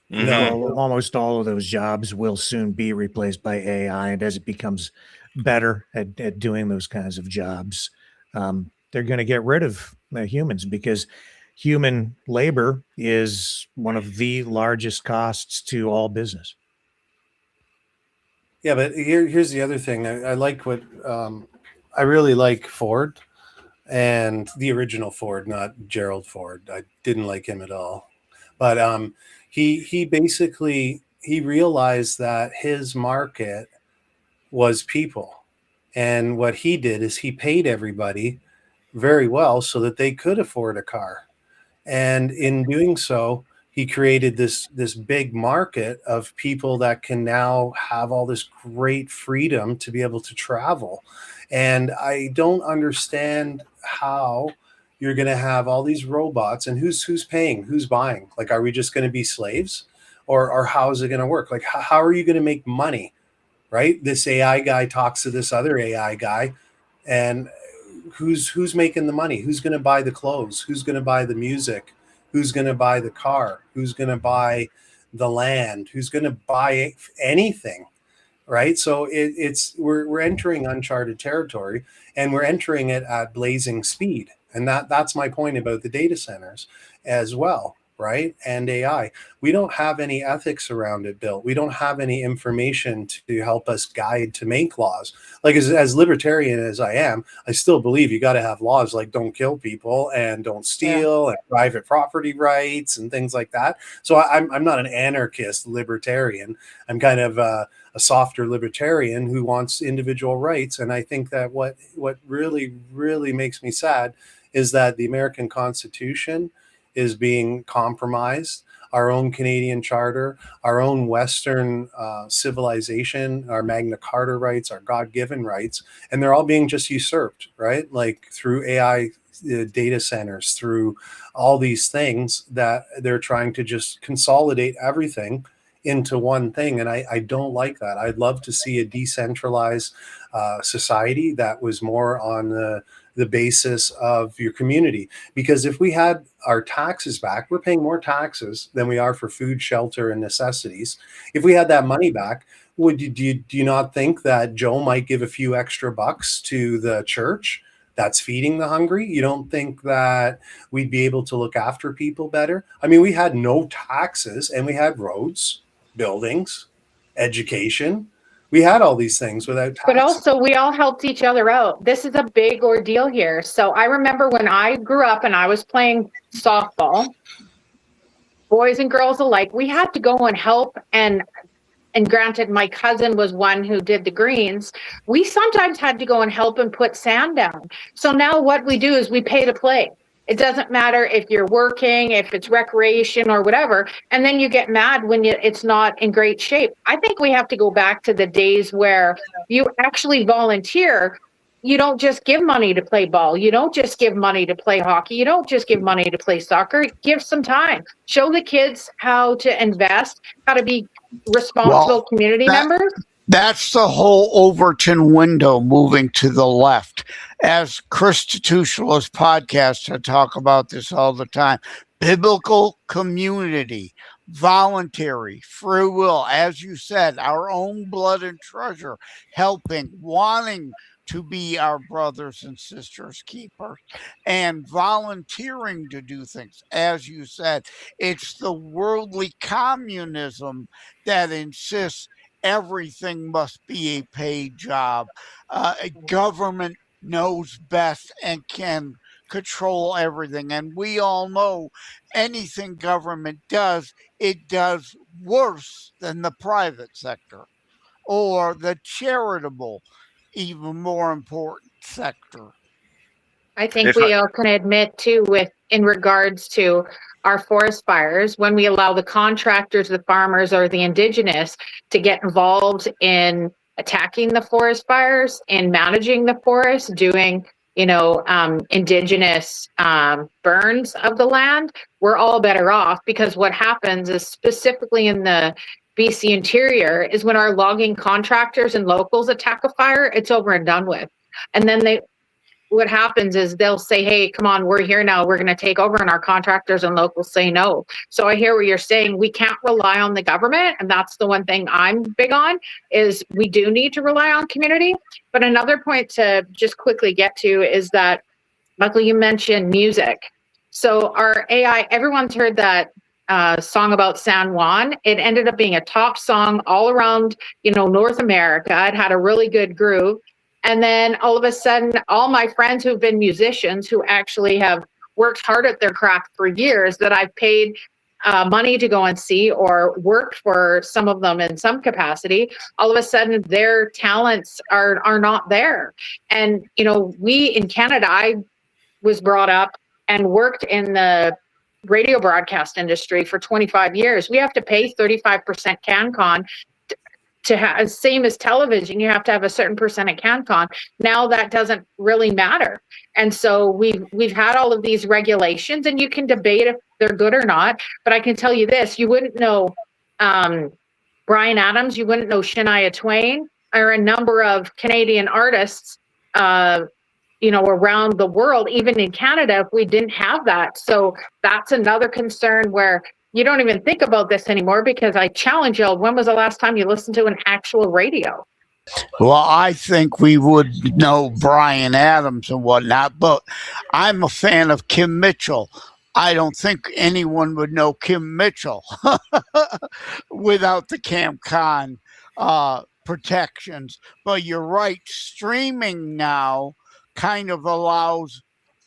No, almost all of those jobs will soon be replaced by AI. And as it becomes better at doing those kinds of jobs, they're going to get rid of humans, because human labor is one of the largest costs to all business. Yeah, but here's the other thing. I like what I really like Ford, and the original Ford, not Gerald Ford. I didn't like him at all. But he basically realized that his market was people. And what he did is he paid everybody very well so that they could afford a car. And in doing so, he created this big market of people that can now have all this great freedom to be able to travel. And I don't understand how you're going to have all these robots, and who's paying, who's buying. Like, are we just going to be slaves, or how is it going to work? Like, how are you going to make money? Right? This AI guy talks to this other AI guy, and who's making the money? Who's going to buy the clothes? Who's going to buy the music? Who's going to buy the car? Who's going to buy the land? Who's going to buy anything? Right? So we're entering uncharted territory, and we're entering it at blazing speed. And that's my point about the data centers as well. Right? And AI. We don't have any ethics around it, Bill. We don't have any information to help us guide to make laws. Like, as libertarian as I am, I still believe you got to have laws like don't kill people and don't steal and private property rights and things like that. So I'm not an anarchist libertarian. I'm kind of a softer libertarian who wants individual rights. And I think that what really, really makes me sad is that the American Constitution is being compromised. Our own Canadian Charter, our own Western civilization, our Magna Carta rights, our God-given rights, and they're all being just usurped, right? Like through AI data centers, through all these things that they're trying to just consolidate everything into one thing. And I don't like that. I'd love to see a decentralized society that was more on the basis of your community. Because if we had our taxes back, we're paying more taxes than we are for food, shelter, and necessities. If we had that money back, do you not think that Joe might give a few extra bucks to the church that's feeding the hungry? You don't think that we'd be able to look after people better? I mean, we had no taxes, and we had roads, buildings, education. We had all these things without taxes. But also, we all helped each other out. This is a big ordeal here. So I remember when I grew up and I was playing softball, boys and girls alike, we had to go and help and and granted, my cousin was one who did the greens. We sometimes had to go and help him put sand down. So now what we do is we pay to play. It doesn't matter if you're working, if it's recreation or whatever, and then you get mad when it's not in great shape. I think we have to go back to the days where you actually volunteer. You don't just give money to play ball. You don't just give money to play hockey. You don't just give money to play soccer. Give some time. Show the kids how to invest, how to be responsible community members. That's the whole Overton window moving to the left. As Constitutionalist podcasts, I talk about this all the time. Biblical community, voluntary, free will, as you said, our own blood and treasure, helping, wanting to be our brothers and sisters keepers, and volunteering to do things. As you said, it's the worldly communism that insists everything must be a paid job. Government knows best and can control everything. And we all know anything government does, it does worse than the private sector or the charitable, even more important sector. I think we all can admit too, in regards to our forest fires, when we allow the contractors, the farmers, or the indigenous to get involved in attacking the forest fires and managing the forest, doing indigenous burns of the land, we're all better off, because what happens is, specifically in the BC interior, is when our logging contractors and locals attack a fire, it's over and done with. And then what happens is they'll say, hey, come on, we're here now, we're going to take over, and our contractors and locals say no. So I hear what you're saying. We can't rely on the government, and that's the one thing I'm big on, is we do need to rely on community. But another point to just quickly get to is that, Michael, you mentioned music. So our AI, everyone's heard that song about San Juan. It ended up being a top song all around, North America. It had a really good groove. And then all of a sudden, all my friends who've been musicians, who actually have worked hard at their craft for years, that I've paid money to go and see, or worked for some of them in some capacity, all of a sudden their talents are not there. And, we in Canada, I was brought up and worked in the radio broadcast industry for 25 years. We have to pay 35% CanCon to have, same as television, you have to have a certain percent of CanCon. Now that doesn't really matter. And so we've had all of these regulations, and you can debate if they're good or not, but I can tell you this, you wouldn't know Bryan Adams, you wouldn't know Shania Twain, or a number of Canadian artists, around the world, even in Canada, if we didn't have that. So that's another concern where you don't even think about this anymore, because I challenge you, when was the last time you listened to an actual radio? Well, I think we would know Bryan Adams and whatnot, but I'm a fan of Kim Mitchell. I don't think anyone would know Kim Mitchell without the CamCon protections. But you're right, streaming now kind of allows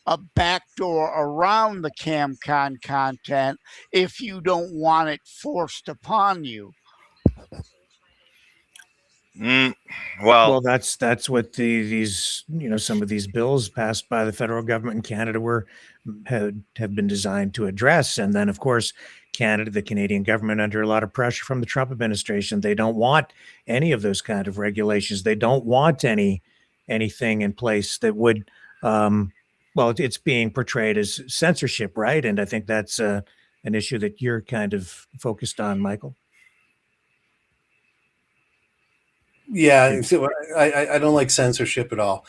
a backdoor around the CamCon content if you don't want it forced upon you. Well, that's what these some of these bills passed by the federal government in Canada have been designed to address. And then, of course, Canada, the Canadian government, under a lot of pressure from the Trump administration, they don't want any of those kind of regulations. They don't want anything in place that would it's being portrayed as censorship, right? And I think that's an issue that you're kind of focused on, Michael. Yeah, so I don't like censorship at all.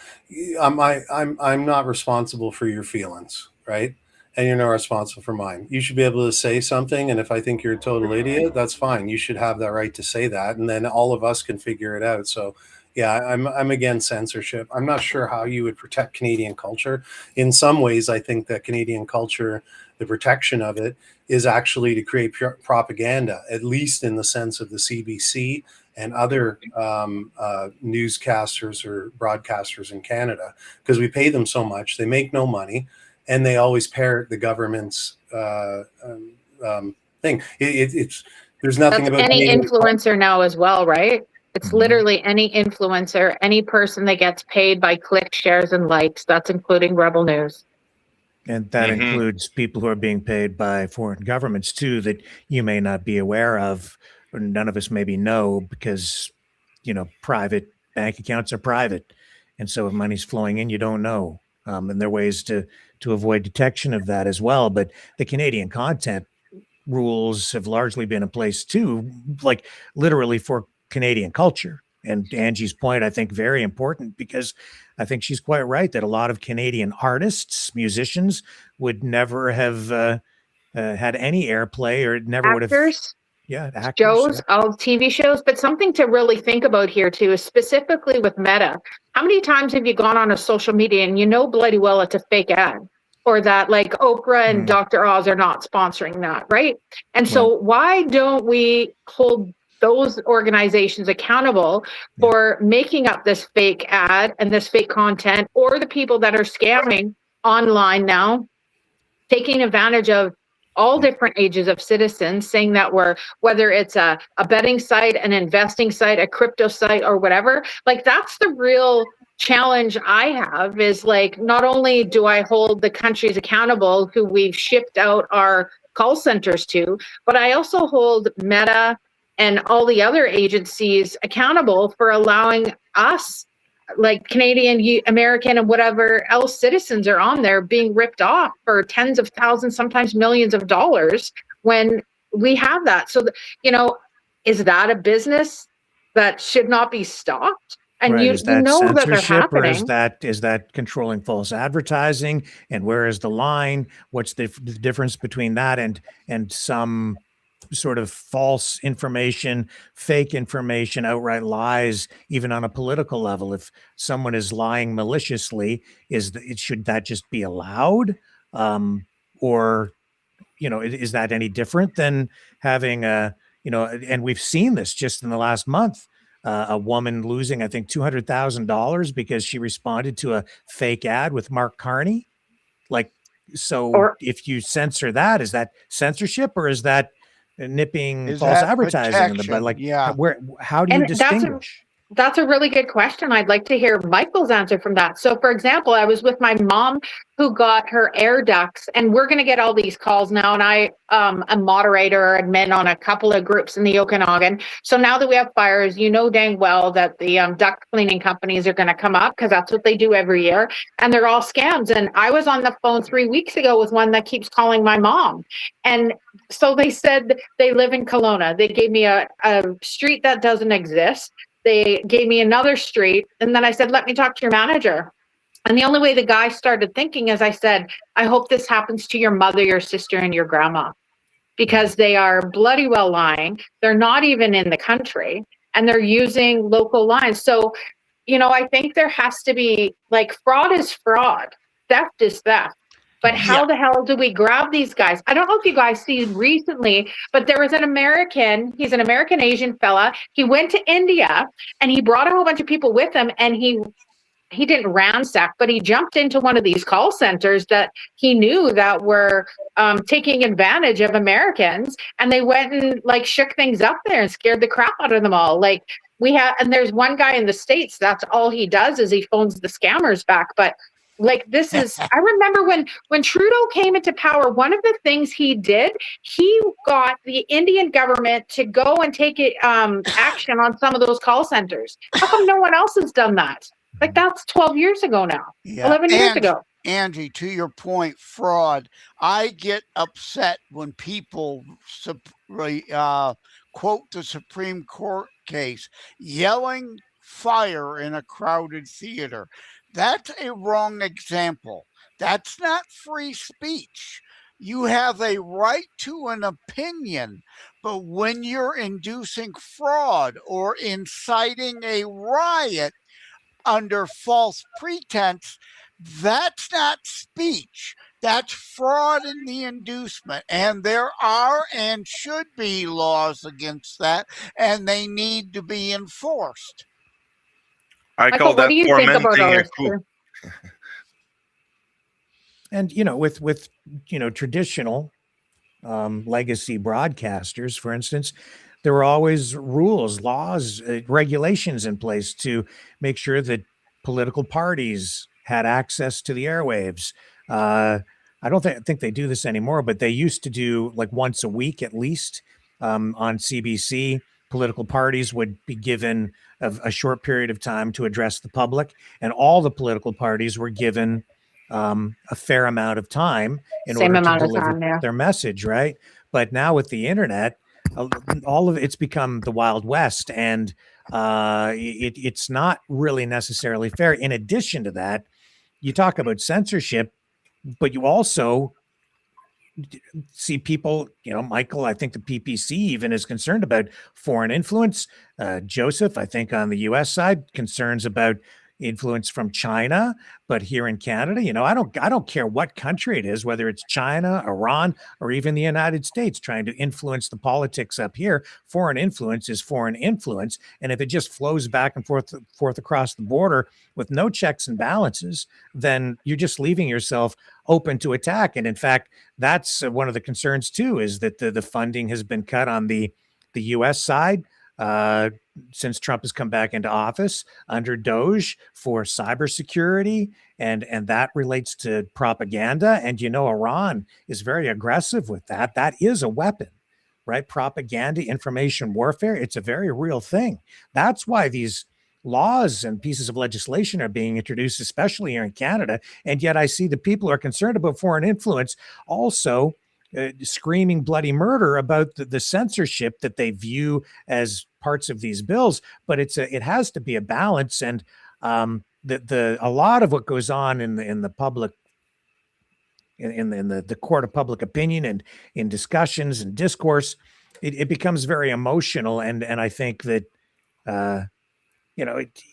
I'm not responsible for your feelings, right? And you're not responsible for mine. You should be able to say something, and if I think you're a total idiot, that's fine. You should have that right to say that, and then all of us can figure it out. So yeah, I'm against censorship. I'm not sure how you would protect Canadian culture. In some ways, I think that Canadian culture, the protection of it, is actually to create propaganda, at least in the sense of the CBC and other newscasters or broadcasters in Canada, because we pay them so much. They make no money, and they always parrot the government's thing. It's There's nothing That's about any Canadian influencer now as well, right? It's Mhm. literally any influencer, any person that gets paid by clicks, shares, and likes. That's including Rebel News. And that Mhm. includes people who are being paid by foreign governments too, that you may not be aware of, or none of us maybe know, because private bank accounts are private, and so if money's flowing in, you don't know. And there are ways to avoid detection of that as well. But the Canadian content rules have largely been in place too, like literally for Canadian culture. And Angie's point, I think, very important, because I think she's quite right that a lot of Canadian artists, musicians, would never have had any airplay, or never would have. Actors, Actors, shows, all TV shows. But something to really think about here too is specifically with Meta. How many times have you gone on a social media and you know bloody well it's a fake ad, or that like Oprah and Dr. Oz are not sponsoring that, right? And so why don't we hold those organizations accountable for making up this fake ad and this fake content, or the people that are scamming online now, taking advantage of all different ages of citizens, saying that whether it's a betting site, an investing site, a crypto site, or whatever, like that's the real challenge I have, is like, not only do I hold the countries accountable who we've shipped out our call centers to, but I also hold Meta and all the other agencies accountable for allowing us, like Canadian, American, and whatever else citizens are on there, being ripped off for tens of thousands, sometimes millions of dollars, when we have that. So, is that a business that should not be stopped? And is that know that they're censorship, or happening. is that controlling false advertising? And where is the line? What's the difference between that and some sort of false information, fake information, outright lies, even on a political level? If someone is lying maliciously, should that just be allowed? Or is that any different than having and we've seen this just in the last month, a woman losing, I think, $200,000 because she responded to a fake ad with Mark Carney. Like, so if you censor that, is that censorship, or is that nipping false advertising in the bud? Like, how do you distinguish? That's a really good question. I'd like to hear Michael's answer from that. So, for example, I was with my mom who got her air ducts, and we're going to get all these calls now. And I am a moderator or admin on a couple of groups in the Okanagan. So now that we have fires, dang well that the duct cleaning companies are going to come up, because that's what they do every year. And they're all scams. And I was on the phone 3 weeks ago with one that keeps calling my mom. And so they said they live in Kelowna. They gave me a street that doesn't exist. They gave me another street, and then I said, let me talk to your manager. And the only way the guy started thinking is, I said, I hope this happens to your mother, your sister, and your grandma, because they are bloody well lying. They're not even in the country, and they're using local lines. So, I think there has to be, like, fraud is fraud. Theft is theft. But how the hell do we grab these guys? I don't know if you guys see recently, but there was an American, he's an American Asian fella. He went to India and he brought a whole bunch of people with him, and he didn't ransack, but he jumped into one of these call centers that he knew that were taking advantage of Americans, and they went and like shook things up there and scared the crap out of them all. Like, and there's one guy in the States, that's all he does is he phones the scammers back. But like, this is, I remember when Trudeau came into power, one of the things he did, he got the Indian government to go and take action on some of those call centers. How come no one else has done that? Like, that's 12 years ago now, 11 years ago. Angie, to your point, fraud. I get upset when people quote the Supreme Court case, yelling fire in a crowded theater. That's a wrong example. That's not free speech. You have a right to an opinion, but when you're inducing fraud or inciting a riot under false pretense, that's not speech. That's fraud in the inducement. And there are and should be laws against that, and they need to be enforced. I call that fomenting a coup. And with traditional legacy broadcasters, for instance, there were always rules, laws, regulations in place to make sure that political parties had access to the airwaves. I don't think they do this anymore, but they used to do like once a week at least on CBC. Political parties would be given a short period of time to address the public, and all the political parties were given a fair amount of time in Same order to amount of deliver time, yeah. their message, right? But now with the internet, all of it's become the Wild West, and it's not really necessarily fair. In addition to that, you talk about censorship, but you also see people, Michael, I think the PPC even is concerned about foreign influence. Joseph, I think on the US side, concerns about influence from China, but here in Canada, I don't care what country it is, whether it's China, Iran, or even the United States trying to influence the politics up here. Foreign influence is foreign influence, and if it just flows back and forth across the border with no checks and balances, then you're just leaving yourself open to attack. And in fact, that's one of the concerns too, is that the funding has been cut on the US side since Trump has come back into office under Doge for cybersecurity, and that relates to propaganda. And Iran is very aggressive with that. That is a weapon, right? Propaganda, information warfare. It's a very real thing. That's why these laws and pieces of legislation are being introduced, especially here in Canada. And yet I see the people who are concerned about foreign influence also screaming bloody murder about the censorship that they view as parts of these bills. But it has to be a balance, and a lot of what goes on in the public, in the court of public opinion and in discussions and discourse, it becomes very emotional, and I think that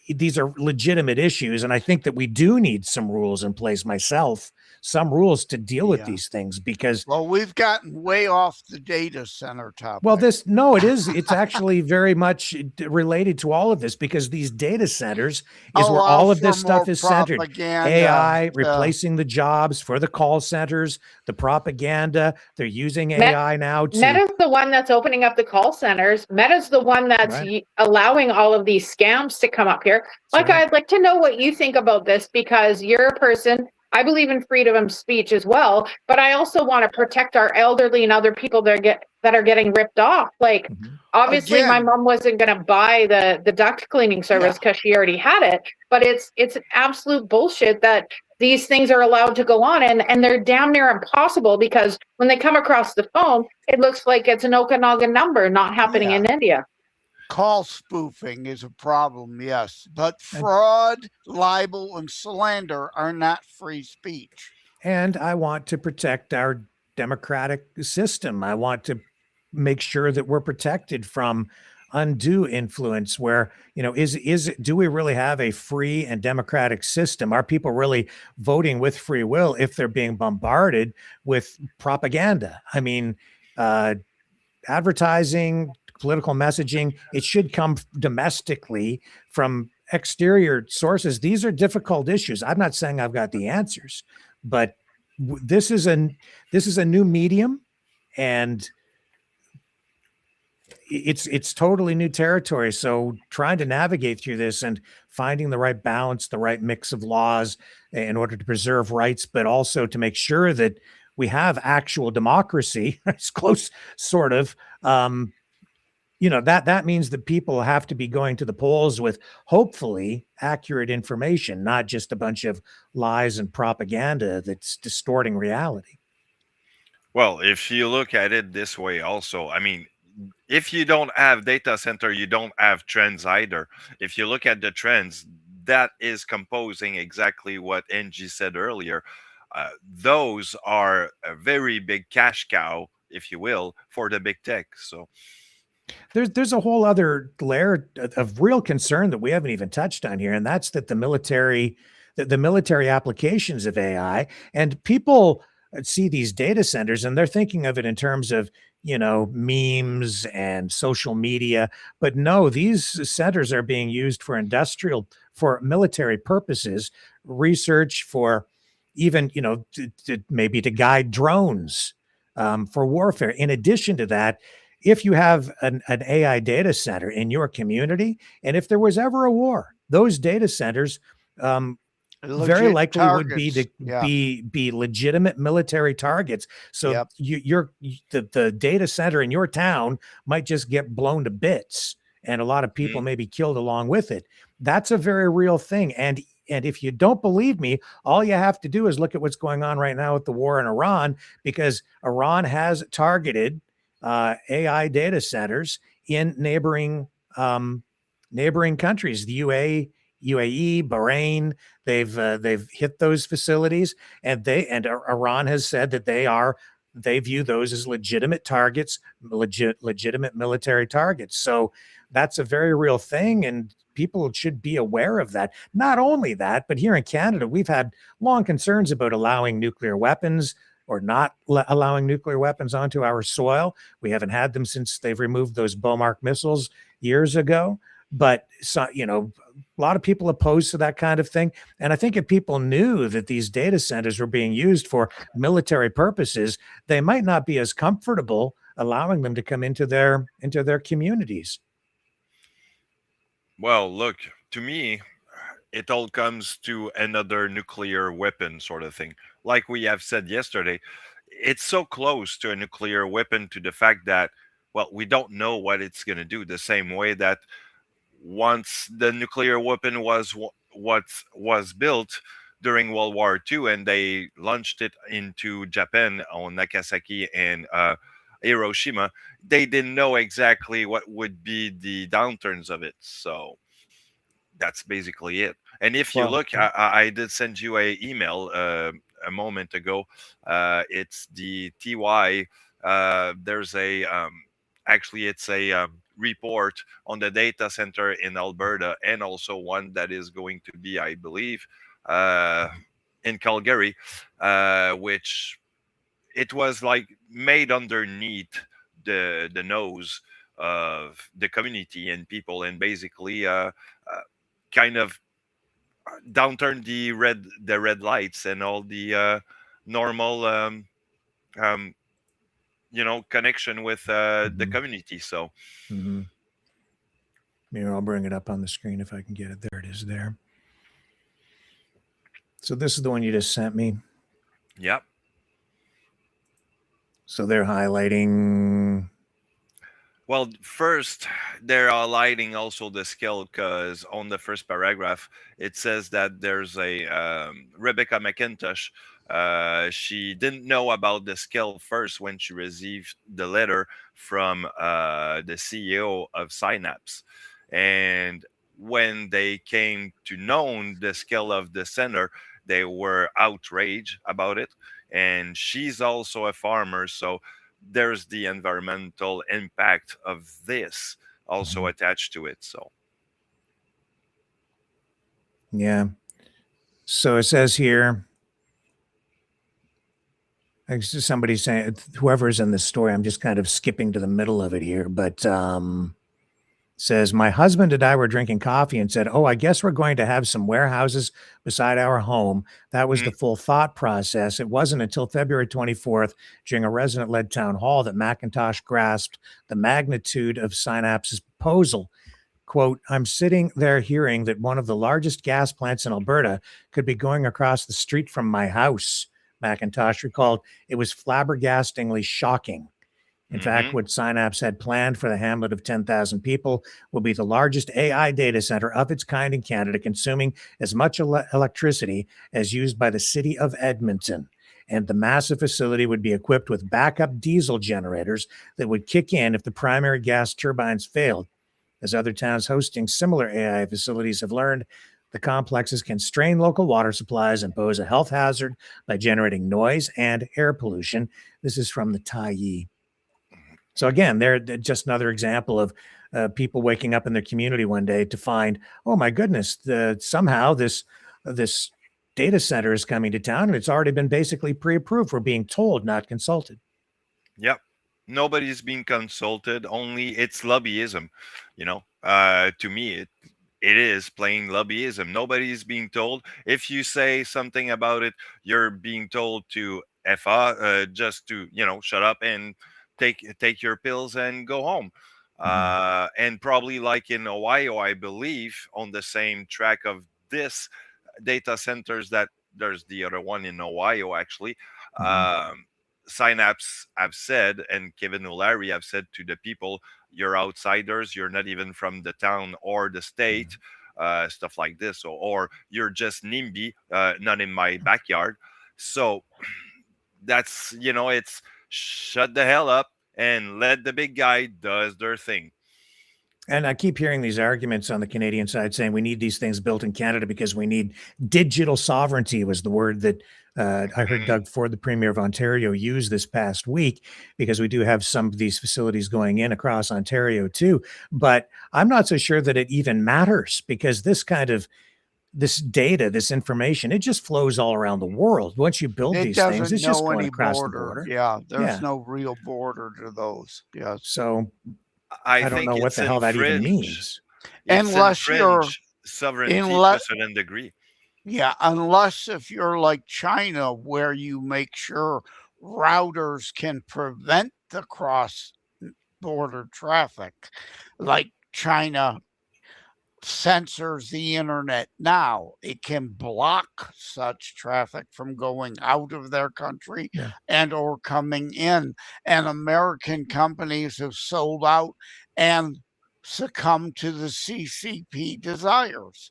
these are legitimate issues, and I think that we do need some rules in place myself. Some rules to deal with these things, because we've gotten way off the data center topic. Well, it's actually very much related to all of this, because these data centers is where all of this stuff is centered. AI replacing the jobs for the call centers, the propaganda. They're using AI now to Meta's the one that's opening up the call centers. Meta's the one that's allowing all of these scams to come up here. I'd like to know what you think about this, because you're a person. I believe in freedom of speech as well, but I also want to protect our elderly and other people that are getting ripped off. Obviously, my mom wasn't going to buy the duct cleaning service because she already had it, but it's absolute bullshit that these things are allowed to go on, and they're damn near impossible, because when they come across the phone, it looks like it's an Okanagan number not happening in India. Call spoofing is a problem, yes, but fraud, libel, and slander are not free speech. And I want to protect our democratic system. I want to make sure that we're protected from undue influence, where, do we really have a free and democratic system? Are people really voting with free will if they're being bombarded with propaganda? I mean, advertising, political messaging, it should come domestically from exterior sources. These are difficult issues. I'm not saying I've got the answers, but this is a new medium, and it's totally new territory. So trying to navigate through this and finding the right balance, the right mix of laws in order to preserve rights, but also to make sure that we have actual democracy, it's close, sort of, that means that people have to be going to the polls with hopefully accurate information, not just a bunch of lies and propaganda that's distorting reality. Well, if you look at it this way also, I mean, if you don't have data center, you don't have trends either. If you look at the trends, that is composing exactly what Angie said earlier. Those are a very big cash cow, if you will, for the big tech. So there's a whole other layer of real concern that we haven't even touched on here, and that's that the military applications of AI, and people see these data centers and they're thinking of it in terms of memes and social media, but no, these centers are being used for military purposes, research, for even maybe to guide drones for warfare. In addition to that, if you have an AI data center in your community, and if there was ever a war, those data centers very Legit likely would be targets. Yeah. be legitimate military targets. So Yep. the data center in your town might just get blown to bits, and a lot of people may be killed along with it. That's a very real thing. And if you don't believe me, all you have to do is look at what's going on right now with the war in Iran, because Iran has targeted AI data centers in neighboring countries, the UAE, Bahrain. They've hit those facilities, and Iran has said that they view those as legitimate targets, legitimate military targets. So that's a very real thing, and people should be aware of that. Not only that, but here in Canada, we've had long concerns about allowing nuclear weapons or not allowing nuclear weapons onto our soil. We haven't had them since they've removed those Beaumark missiles years ago. But a lot of people opposed to that kind of thing. And I think if people knew that these data centers were being used for military purposes, they might not be as comfortable allowing them to come into their communities. Well, look, to me, it all comes to another nuclear weapon sort of thing. Like we have said yesterday, it's so close to a nuclear weapon to the fact that, well, we don't know what it's going to do. The same way that once the nuclear weapon was what was built during World War II, and they launched it into Japan on Nagasaki and Hiroshima, they didn't know exactly what would be the downturns of it. So that's basically it. And if you look, I did send you a email a moment ago. It's the TY. There's a actually it's a report on the data center in Alberta, and also one that is going to be, I believe, in Calgary, which it was like made underneath the nose of the community and people, and basically kind of downturn the red lights and all the normal connection with the community. So Maybe I'll bring it up on the screen if I can get it. There it is there. So this is the one you just sent me. Yep. So they're highlighting. Well, first, they're highlighting also the scale, because on the first paragraph, it says that there's a Rebecca McIntosh. She didn't know about the scale first when she received the letter from the CEO of Synapse. And when they came to know the scale of the center, they were outraged about it. And she's also a farmer, so there's the environmental impact of this also attached to it. So yeah. So it says here, somebody saying, whoever's in this story, I'm just kind of skipping to the middle of it here, but says, my husband and I were drinking coffee and said, oh, I guess we're going to have some warehouses beside our home. That was the full thought process. It wasn't until February 24th, during a resident-led town hall, that McIntosh grasped the magnitude of Synapse's proposal. Quote, I'm sitting there hearing that one of the largest gas plants in Alberta could be going across the street from my house. McIntosh recalled, it was flabbergastingly shocking. In fact, what Synapse had planned for the hamlet of 10,000 people will be the largest AI data center of its kind in Canada, consuming as much electricity as used by the city of Edmonton. And the massive facility would be equipped with backup diesel generators that would kick in if the primary gas turbines failed. As other towns hosting similar AI facilities have learned, the complexes can strain local water supplies and pose a health hazard by generating noise and air pollution. This is from the Tyee. So again, they're just another example of people waking up in their community one day to find, oh my goodness, somehow this data center is coming to town, and it's already been basically pre-approved. We're being told, not consulted. Yep. Nobody's being consulted. Only it's lobbyism. To me, it is plain lobbyism. Nobody's being told. If you say something about it, you're being told to just to shut up and take your pills and go home. And probably like in Ohio, I believe, on the same track of this data centers, that there's the other one in Ohio actually. Synapse have said, and Kevin O'Leary have said to the people, you're outsiders, you're not even from the town or the state, stuff like this, or you're just NIMBY, not in my backyard. So that's, it's shut the hell up and let the big guy does their thing. And I keep hearing these arguments on the Canadian side saying we need these things built in Canada because we need digital sovereignty, was the word that I heard Doug Ford, the Premier of Ontario, use this past week, because we do have some of these facilities going in across Ontario too. But I'm not so sure that it even matters, because this data, this information, it just flows all around the world. Once you build these things, it's just going across the border. Yeah, there's no real border to those. Yes. So I don't know what the hell that even means. Unless you're sovereignty to a certain degree. Yeah, unless if you're like China, where you make sure routers can prevent the cross-border traffic, like China censors the internet now. It can block such traffic from going out of their country and or coming in. And American companies have sold out and succumbed to the CCP desires.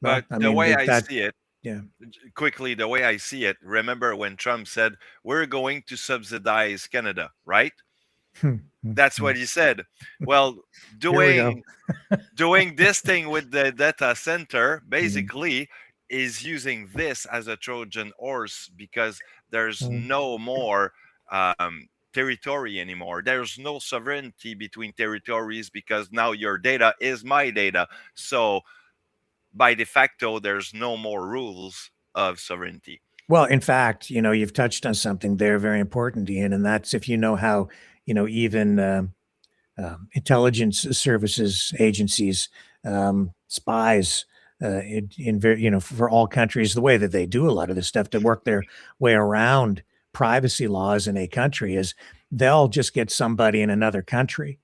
But the way I see it, quickly, the way I see it, remember when Trump said, we're going to subsidize Canada, right? That's what he said. Well, doing this thing with the data center basically is using this as a Trojan horse, because there's no more territory anymore. There's no sovereignty between territories, because now your data is my data. So by de facto, there's no more rules of sovereignty. Well, in fact, you've touched on something there very important, Ian, and that's if you know how, even intelligence services agencies, spies, for all countries, the way that they do a lot of this stuff to work their way around privacy laws in a country is they'll just get somebody in another country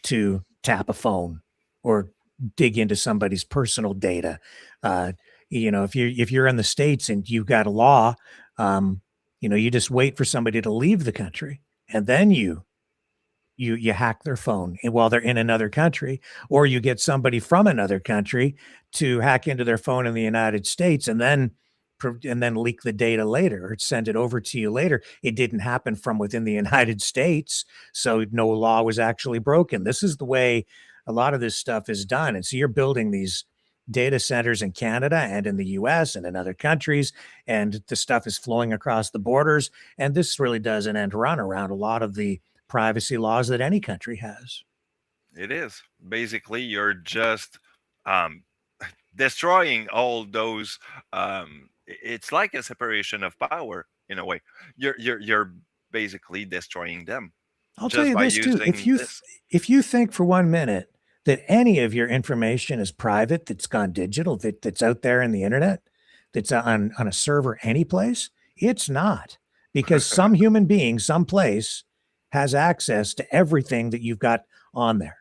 to tap a phone or dig into somebody's personal data. If you're in the States and you've got a law, you just wait for somebody to leave the country, and then you hack their phone while they're in another country, or you get somebody from another country to hack into their phone in the United States and then leak the data later or send it over to you later. It didn't happen from within the United States, so no law was actually broken. This is the way a lot of this stuff is done. And so you're building these data centers in Canada and in the US and in other countries, and the stuff is flowing across the borders. And this really does an end run around a lot of the privacy laws that any country has. It is. Basically, you're just destroying all those. It's like a separation of power in a way. You're basically destroying them. I'll tell you this too. If you think for 1 minute that any of your information is private, that's gone digital, that's out there in the internet, that's on a server anyplace, it's not, because some human being someplace has access to everything that you've got on there.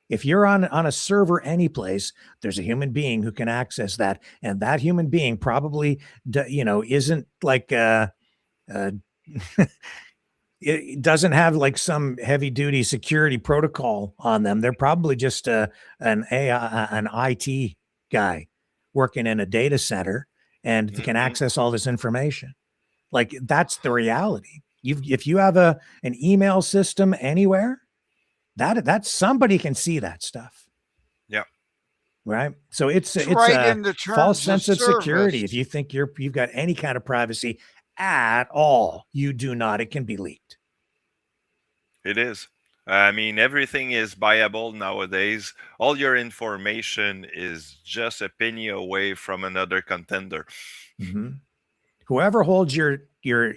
If you're on a server anyplace, there's a human being who can access that, and that human being probably isn't like it doesn't have like some heavy duty security protocol on them. They're probably just an IT guy working in a data center and can access all this information. Like, that's the reality. If you have an email system anywhere, that somebody can see that stuff. Yeah. Right. So it's right in the false sense of service. security. If you think you've got any kind of privacy at all, you do not. It can be leaked. It is. I mean, everything is buyable nowadays. All your information is just a penny away from another contender. Whoever holds your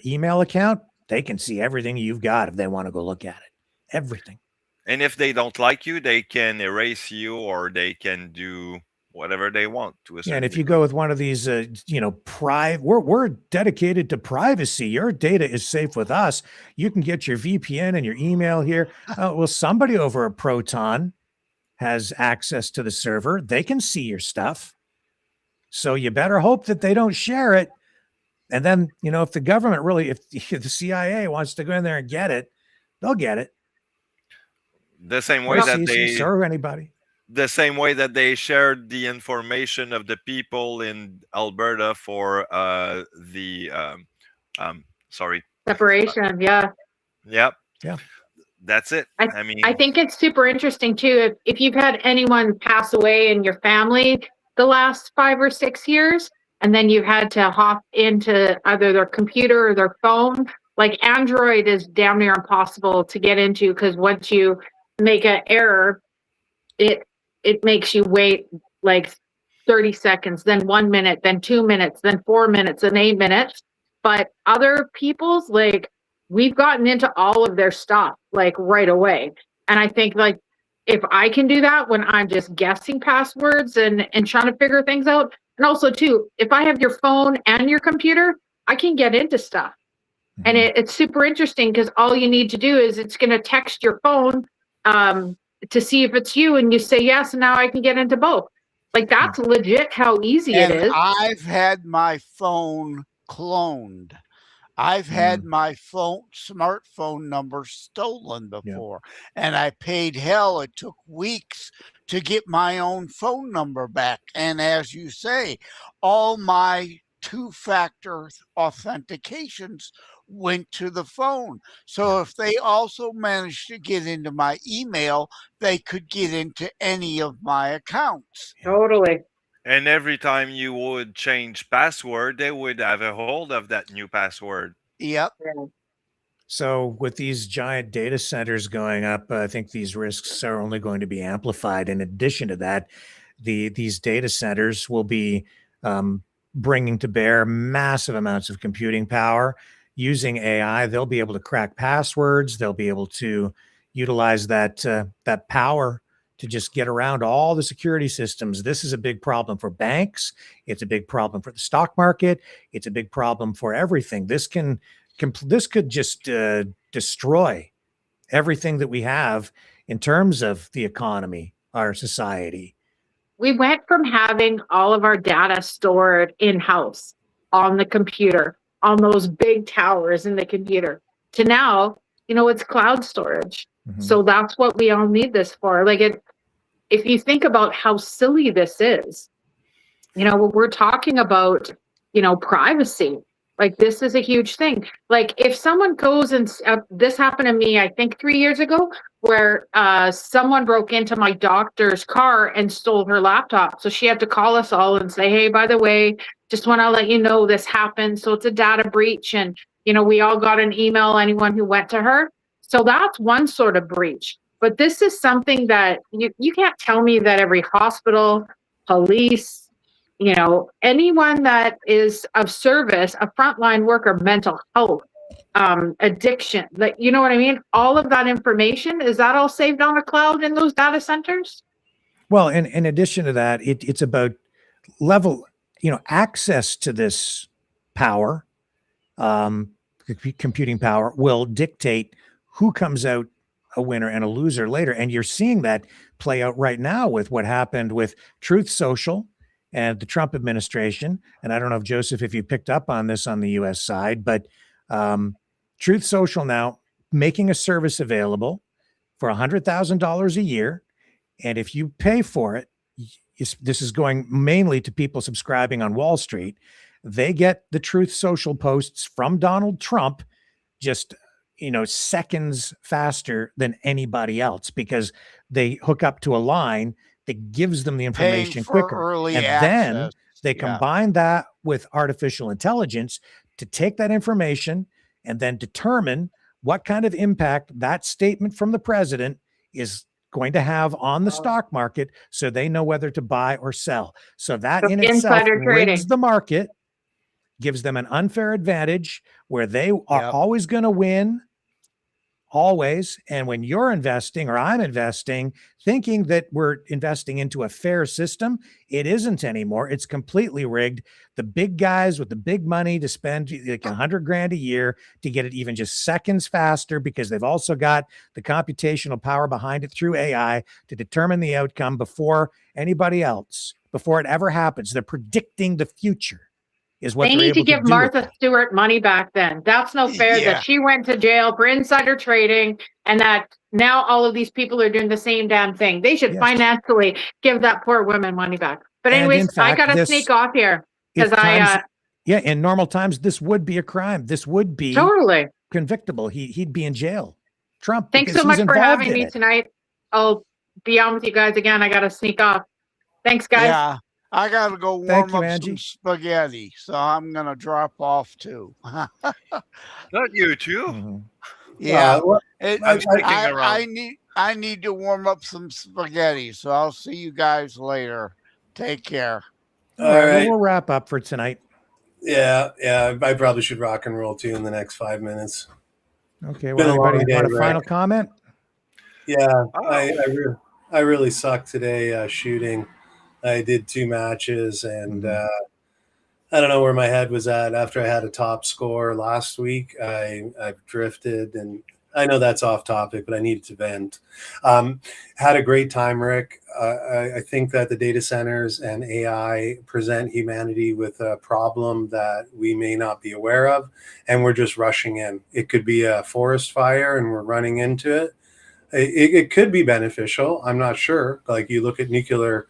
email account, they can see everything you've got if they want to go look at it. Everything. And if they don't like you, they can erase you, or they can do whatever they want to a certain and if you degree. go with one of these, we're dedicated to privacy. Your data is safe with us. You can get your VPN and your email here. Well, somebody over at Proton has access to the server. They can see your stuff. So you better hope that they don't share it. And then, if the government really, if the CIA wants to go in there and get it, they'll get it. The same way that they serve anybody. The same way that they shared the information of the people in Alberta for separation. Yeah. Yep. Yeah. That's it. I think it's super interesting too. If you've had anyone pass away in your family the last 5 or 6 years, and then you had to hop into either their computer or their phone, like Android is damn near impossible to get into, because once you make an error, it makes you wait like 30 seconds, then 1 minute, then 2 minutes, then 4 minutes, then 8 minutes. But other people's, like, we've gotten into all of their stuff like right away. And I think, like, if I can do that when I'm just guessing passwords and trying to figure things out, and also too, if I have your phone and your computer, I can get into stuff. And it's super interesting, because all you need to do is it's going to text your phone to see if it's you, and you say yes, and now I can get into both. Like, that's legit how easy it is. I've had my phone cloned. I've had my smartphone number stolen before, and I paid hell. It took weeks to get my own phone number back. And as you say, all my two-factor authentications went to the phone. So if they also managed to get into my email, they could get into any of my accounts. Totally. And every time you would change password, they would have a hold of that new password. Yep. So with these giant data centers going up, I think these risks are only going to be amplified. In addition to that, these data centers will be bringing to bear massive amounts of computing power. Using AI, they'll be able to crack passwords. They'll be able to utilize that power to just get around all the security systems. This is a big problem for banks. It's a big problem for the stock market. It's a big problem for everything. This could just destroy everything that we have in terms of the economy, our society. We went from having all of our data stored in-house on the computer, on those big towers in the computer, to now, it's cloud storage. So that's what we all need this for. Like, if you think about how silly this is, we're talking about, privacy. Like, this is a huge thing. Like, if someone goes and this happened to me, I think 3 years ago, where someone broke into my doctor's car and stole her laptop. So she had to call us all and say, hey, by the way, just want to let you know this happened. So it's a data breach. And, we all got an email, anyone who went to her. So that's one sort of breach. But this is something that you can't tell me that every hospital, police, anyone that is of service, a frontline worker, mental health, addiction, like, you know what I mean? All of that information, is that all saved on a cloud in those data centers? Well, in addition to that, it's about access to this power, computing power will dictate who comes out a winner and a loser later. And you're seeing that play out right now with what happened with Truth Social and the Trump administration. And I don't know if Joseph, if you picked up on this on the US side, but Truth Social now making a service available for $100,000 a year. And if you pay for it, this is going mainly to people subscribing on Wall Street. They get the Truth Social posts from Donald Trump just, seconds faster than anybody else, because they hook up to a line that gives them the information quicker. And then they combine that with artificial intelligence to take that information and then determine what kind of impact that statement from the president is going to have on the stock market, so they know whether to buy or sell. So that in itself rigs the market, gives them an unfair advantage where they are always going to win always. And when you're investing, or I'm investing, thinking that we're investing into a fair system, it isn't anymore. It's completely rigged. The big guys with the big money to spend like $100,000 a year to get it even just seconds faster, because they've also got the computational power behind it through AI to determine the outcome before anybody else, before it ever happens. They're predicting the future. Is what they need to give Martha Stewart money back then. That's no fair that she went to jail for insider trading and that now all of these people are doing the same damn thing. They should financially give that poor woman money back. But anyways, fact, I got to sneak off here because in normal times, this would be a crime. This would be totally convictable. He'd be in jail. Trump. Thanks so much for having me tonight. I'll be on with you guys again. I got to sneak off. Thanks, guys. Yeah. I got to go warm up some spaghetti, so I'm going to drop off too. Not you too? Mm-hmm. Yeah. I need to warm up some spaghetti, so I'll see you guys later. Take care. All right. We'll wrap up for tonight. Yeah. I probably should rock and roll too in the next 5 minutes. Okay. Well, anybody got a final comment? Yeah. I really sucked today shooting. I did 2 matches, and I don't know where my head was at after I had a top score last week. I've drifted, and I know that's off topic, but I needed to vent. Had a great time, Rick. I think that the data centers and AI present humanity with a problem that we may not be aware of, and we're just rushing in. It could be a forest fire, and we're running into it. It could be beneficial. I'm not sure. Like, you look at nuclear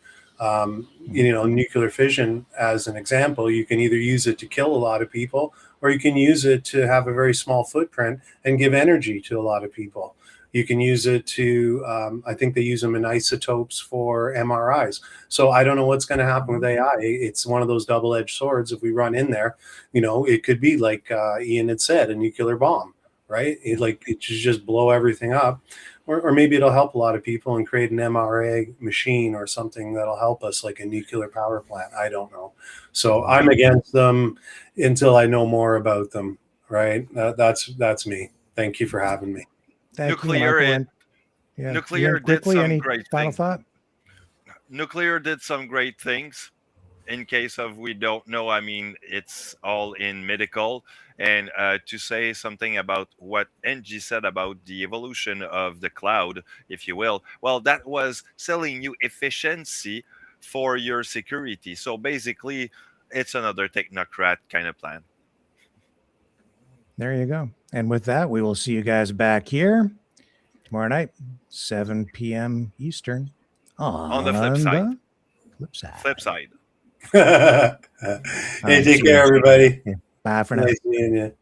fission as an example. You can either use it to kill a lot of people, or you can use it to have a very small footprint and give energy to a lot of people. You can use it to, I think they use them in isotopes for MRIs. So I don't know what's going to happen with AI. It's one of those double-edged swords. If we run in there, it could be like Ian had said, a nuclear bomb, right? It should just blow everything up. Or maybe it'll help a lot of people and create an MRA machine or something that'll help us, like a nuclear power plant. I don't know. So I'm against them until I know more about them, right? That's me. Thank you for having me. Nuclear did some great final thought? Nuclear did some great things. In case of we don't know, I mean, it's all in medical. And to say something about what Angie said about the evolution of the cloud, if you will, well, that was selling you efficiency for your security. So basically, it's another technocrat kind of plan. There you go. And with that, we will see you guys back here tomorrow night, 7 p.m. Eastern. On the flip side. Flip side. Hey, take care, everybody. Yeah. Bye for now. Nice seeing you.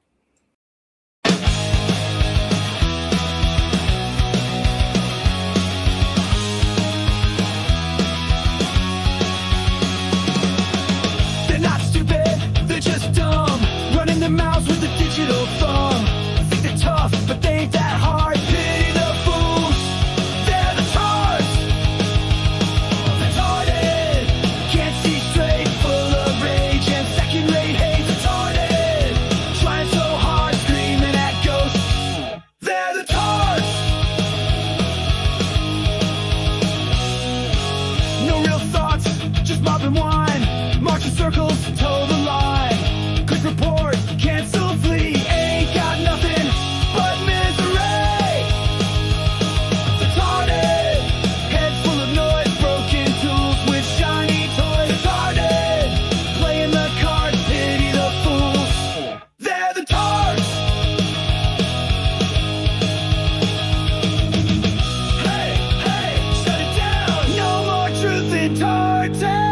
They're not stupid, they're just dumb. Running their mouths with a digital thumb. Think they're tough, but they ain't that hard. Pity the fools, they're the tards. Retarded, can't see straight, full of rage and second-rate hate. Retarded, trying so hard, screaming at ghosts. They're the tards. No real thoughts, just mopping wine. Marching circles, toe the line. Quick report, cancel, flee. Ain't got nothing but misery. Retarded, head full of noise. Broken tools with shiny toys. Retarded, playing the cards, pity the fools. They're the tards. Hey, shut it down. No more truth in Tartown.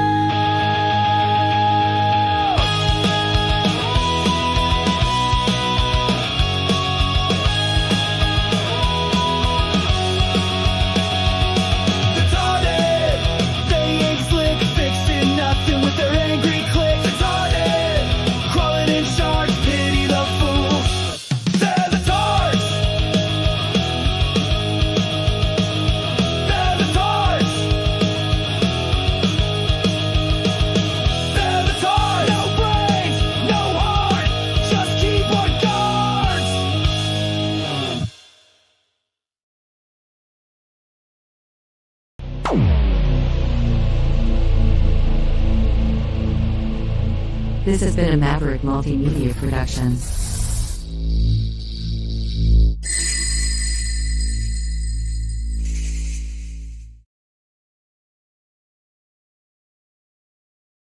This has been a Maverick Multimedia production.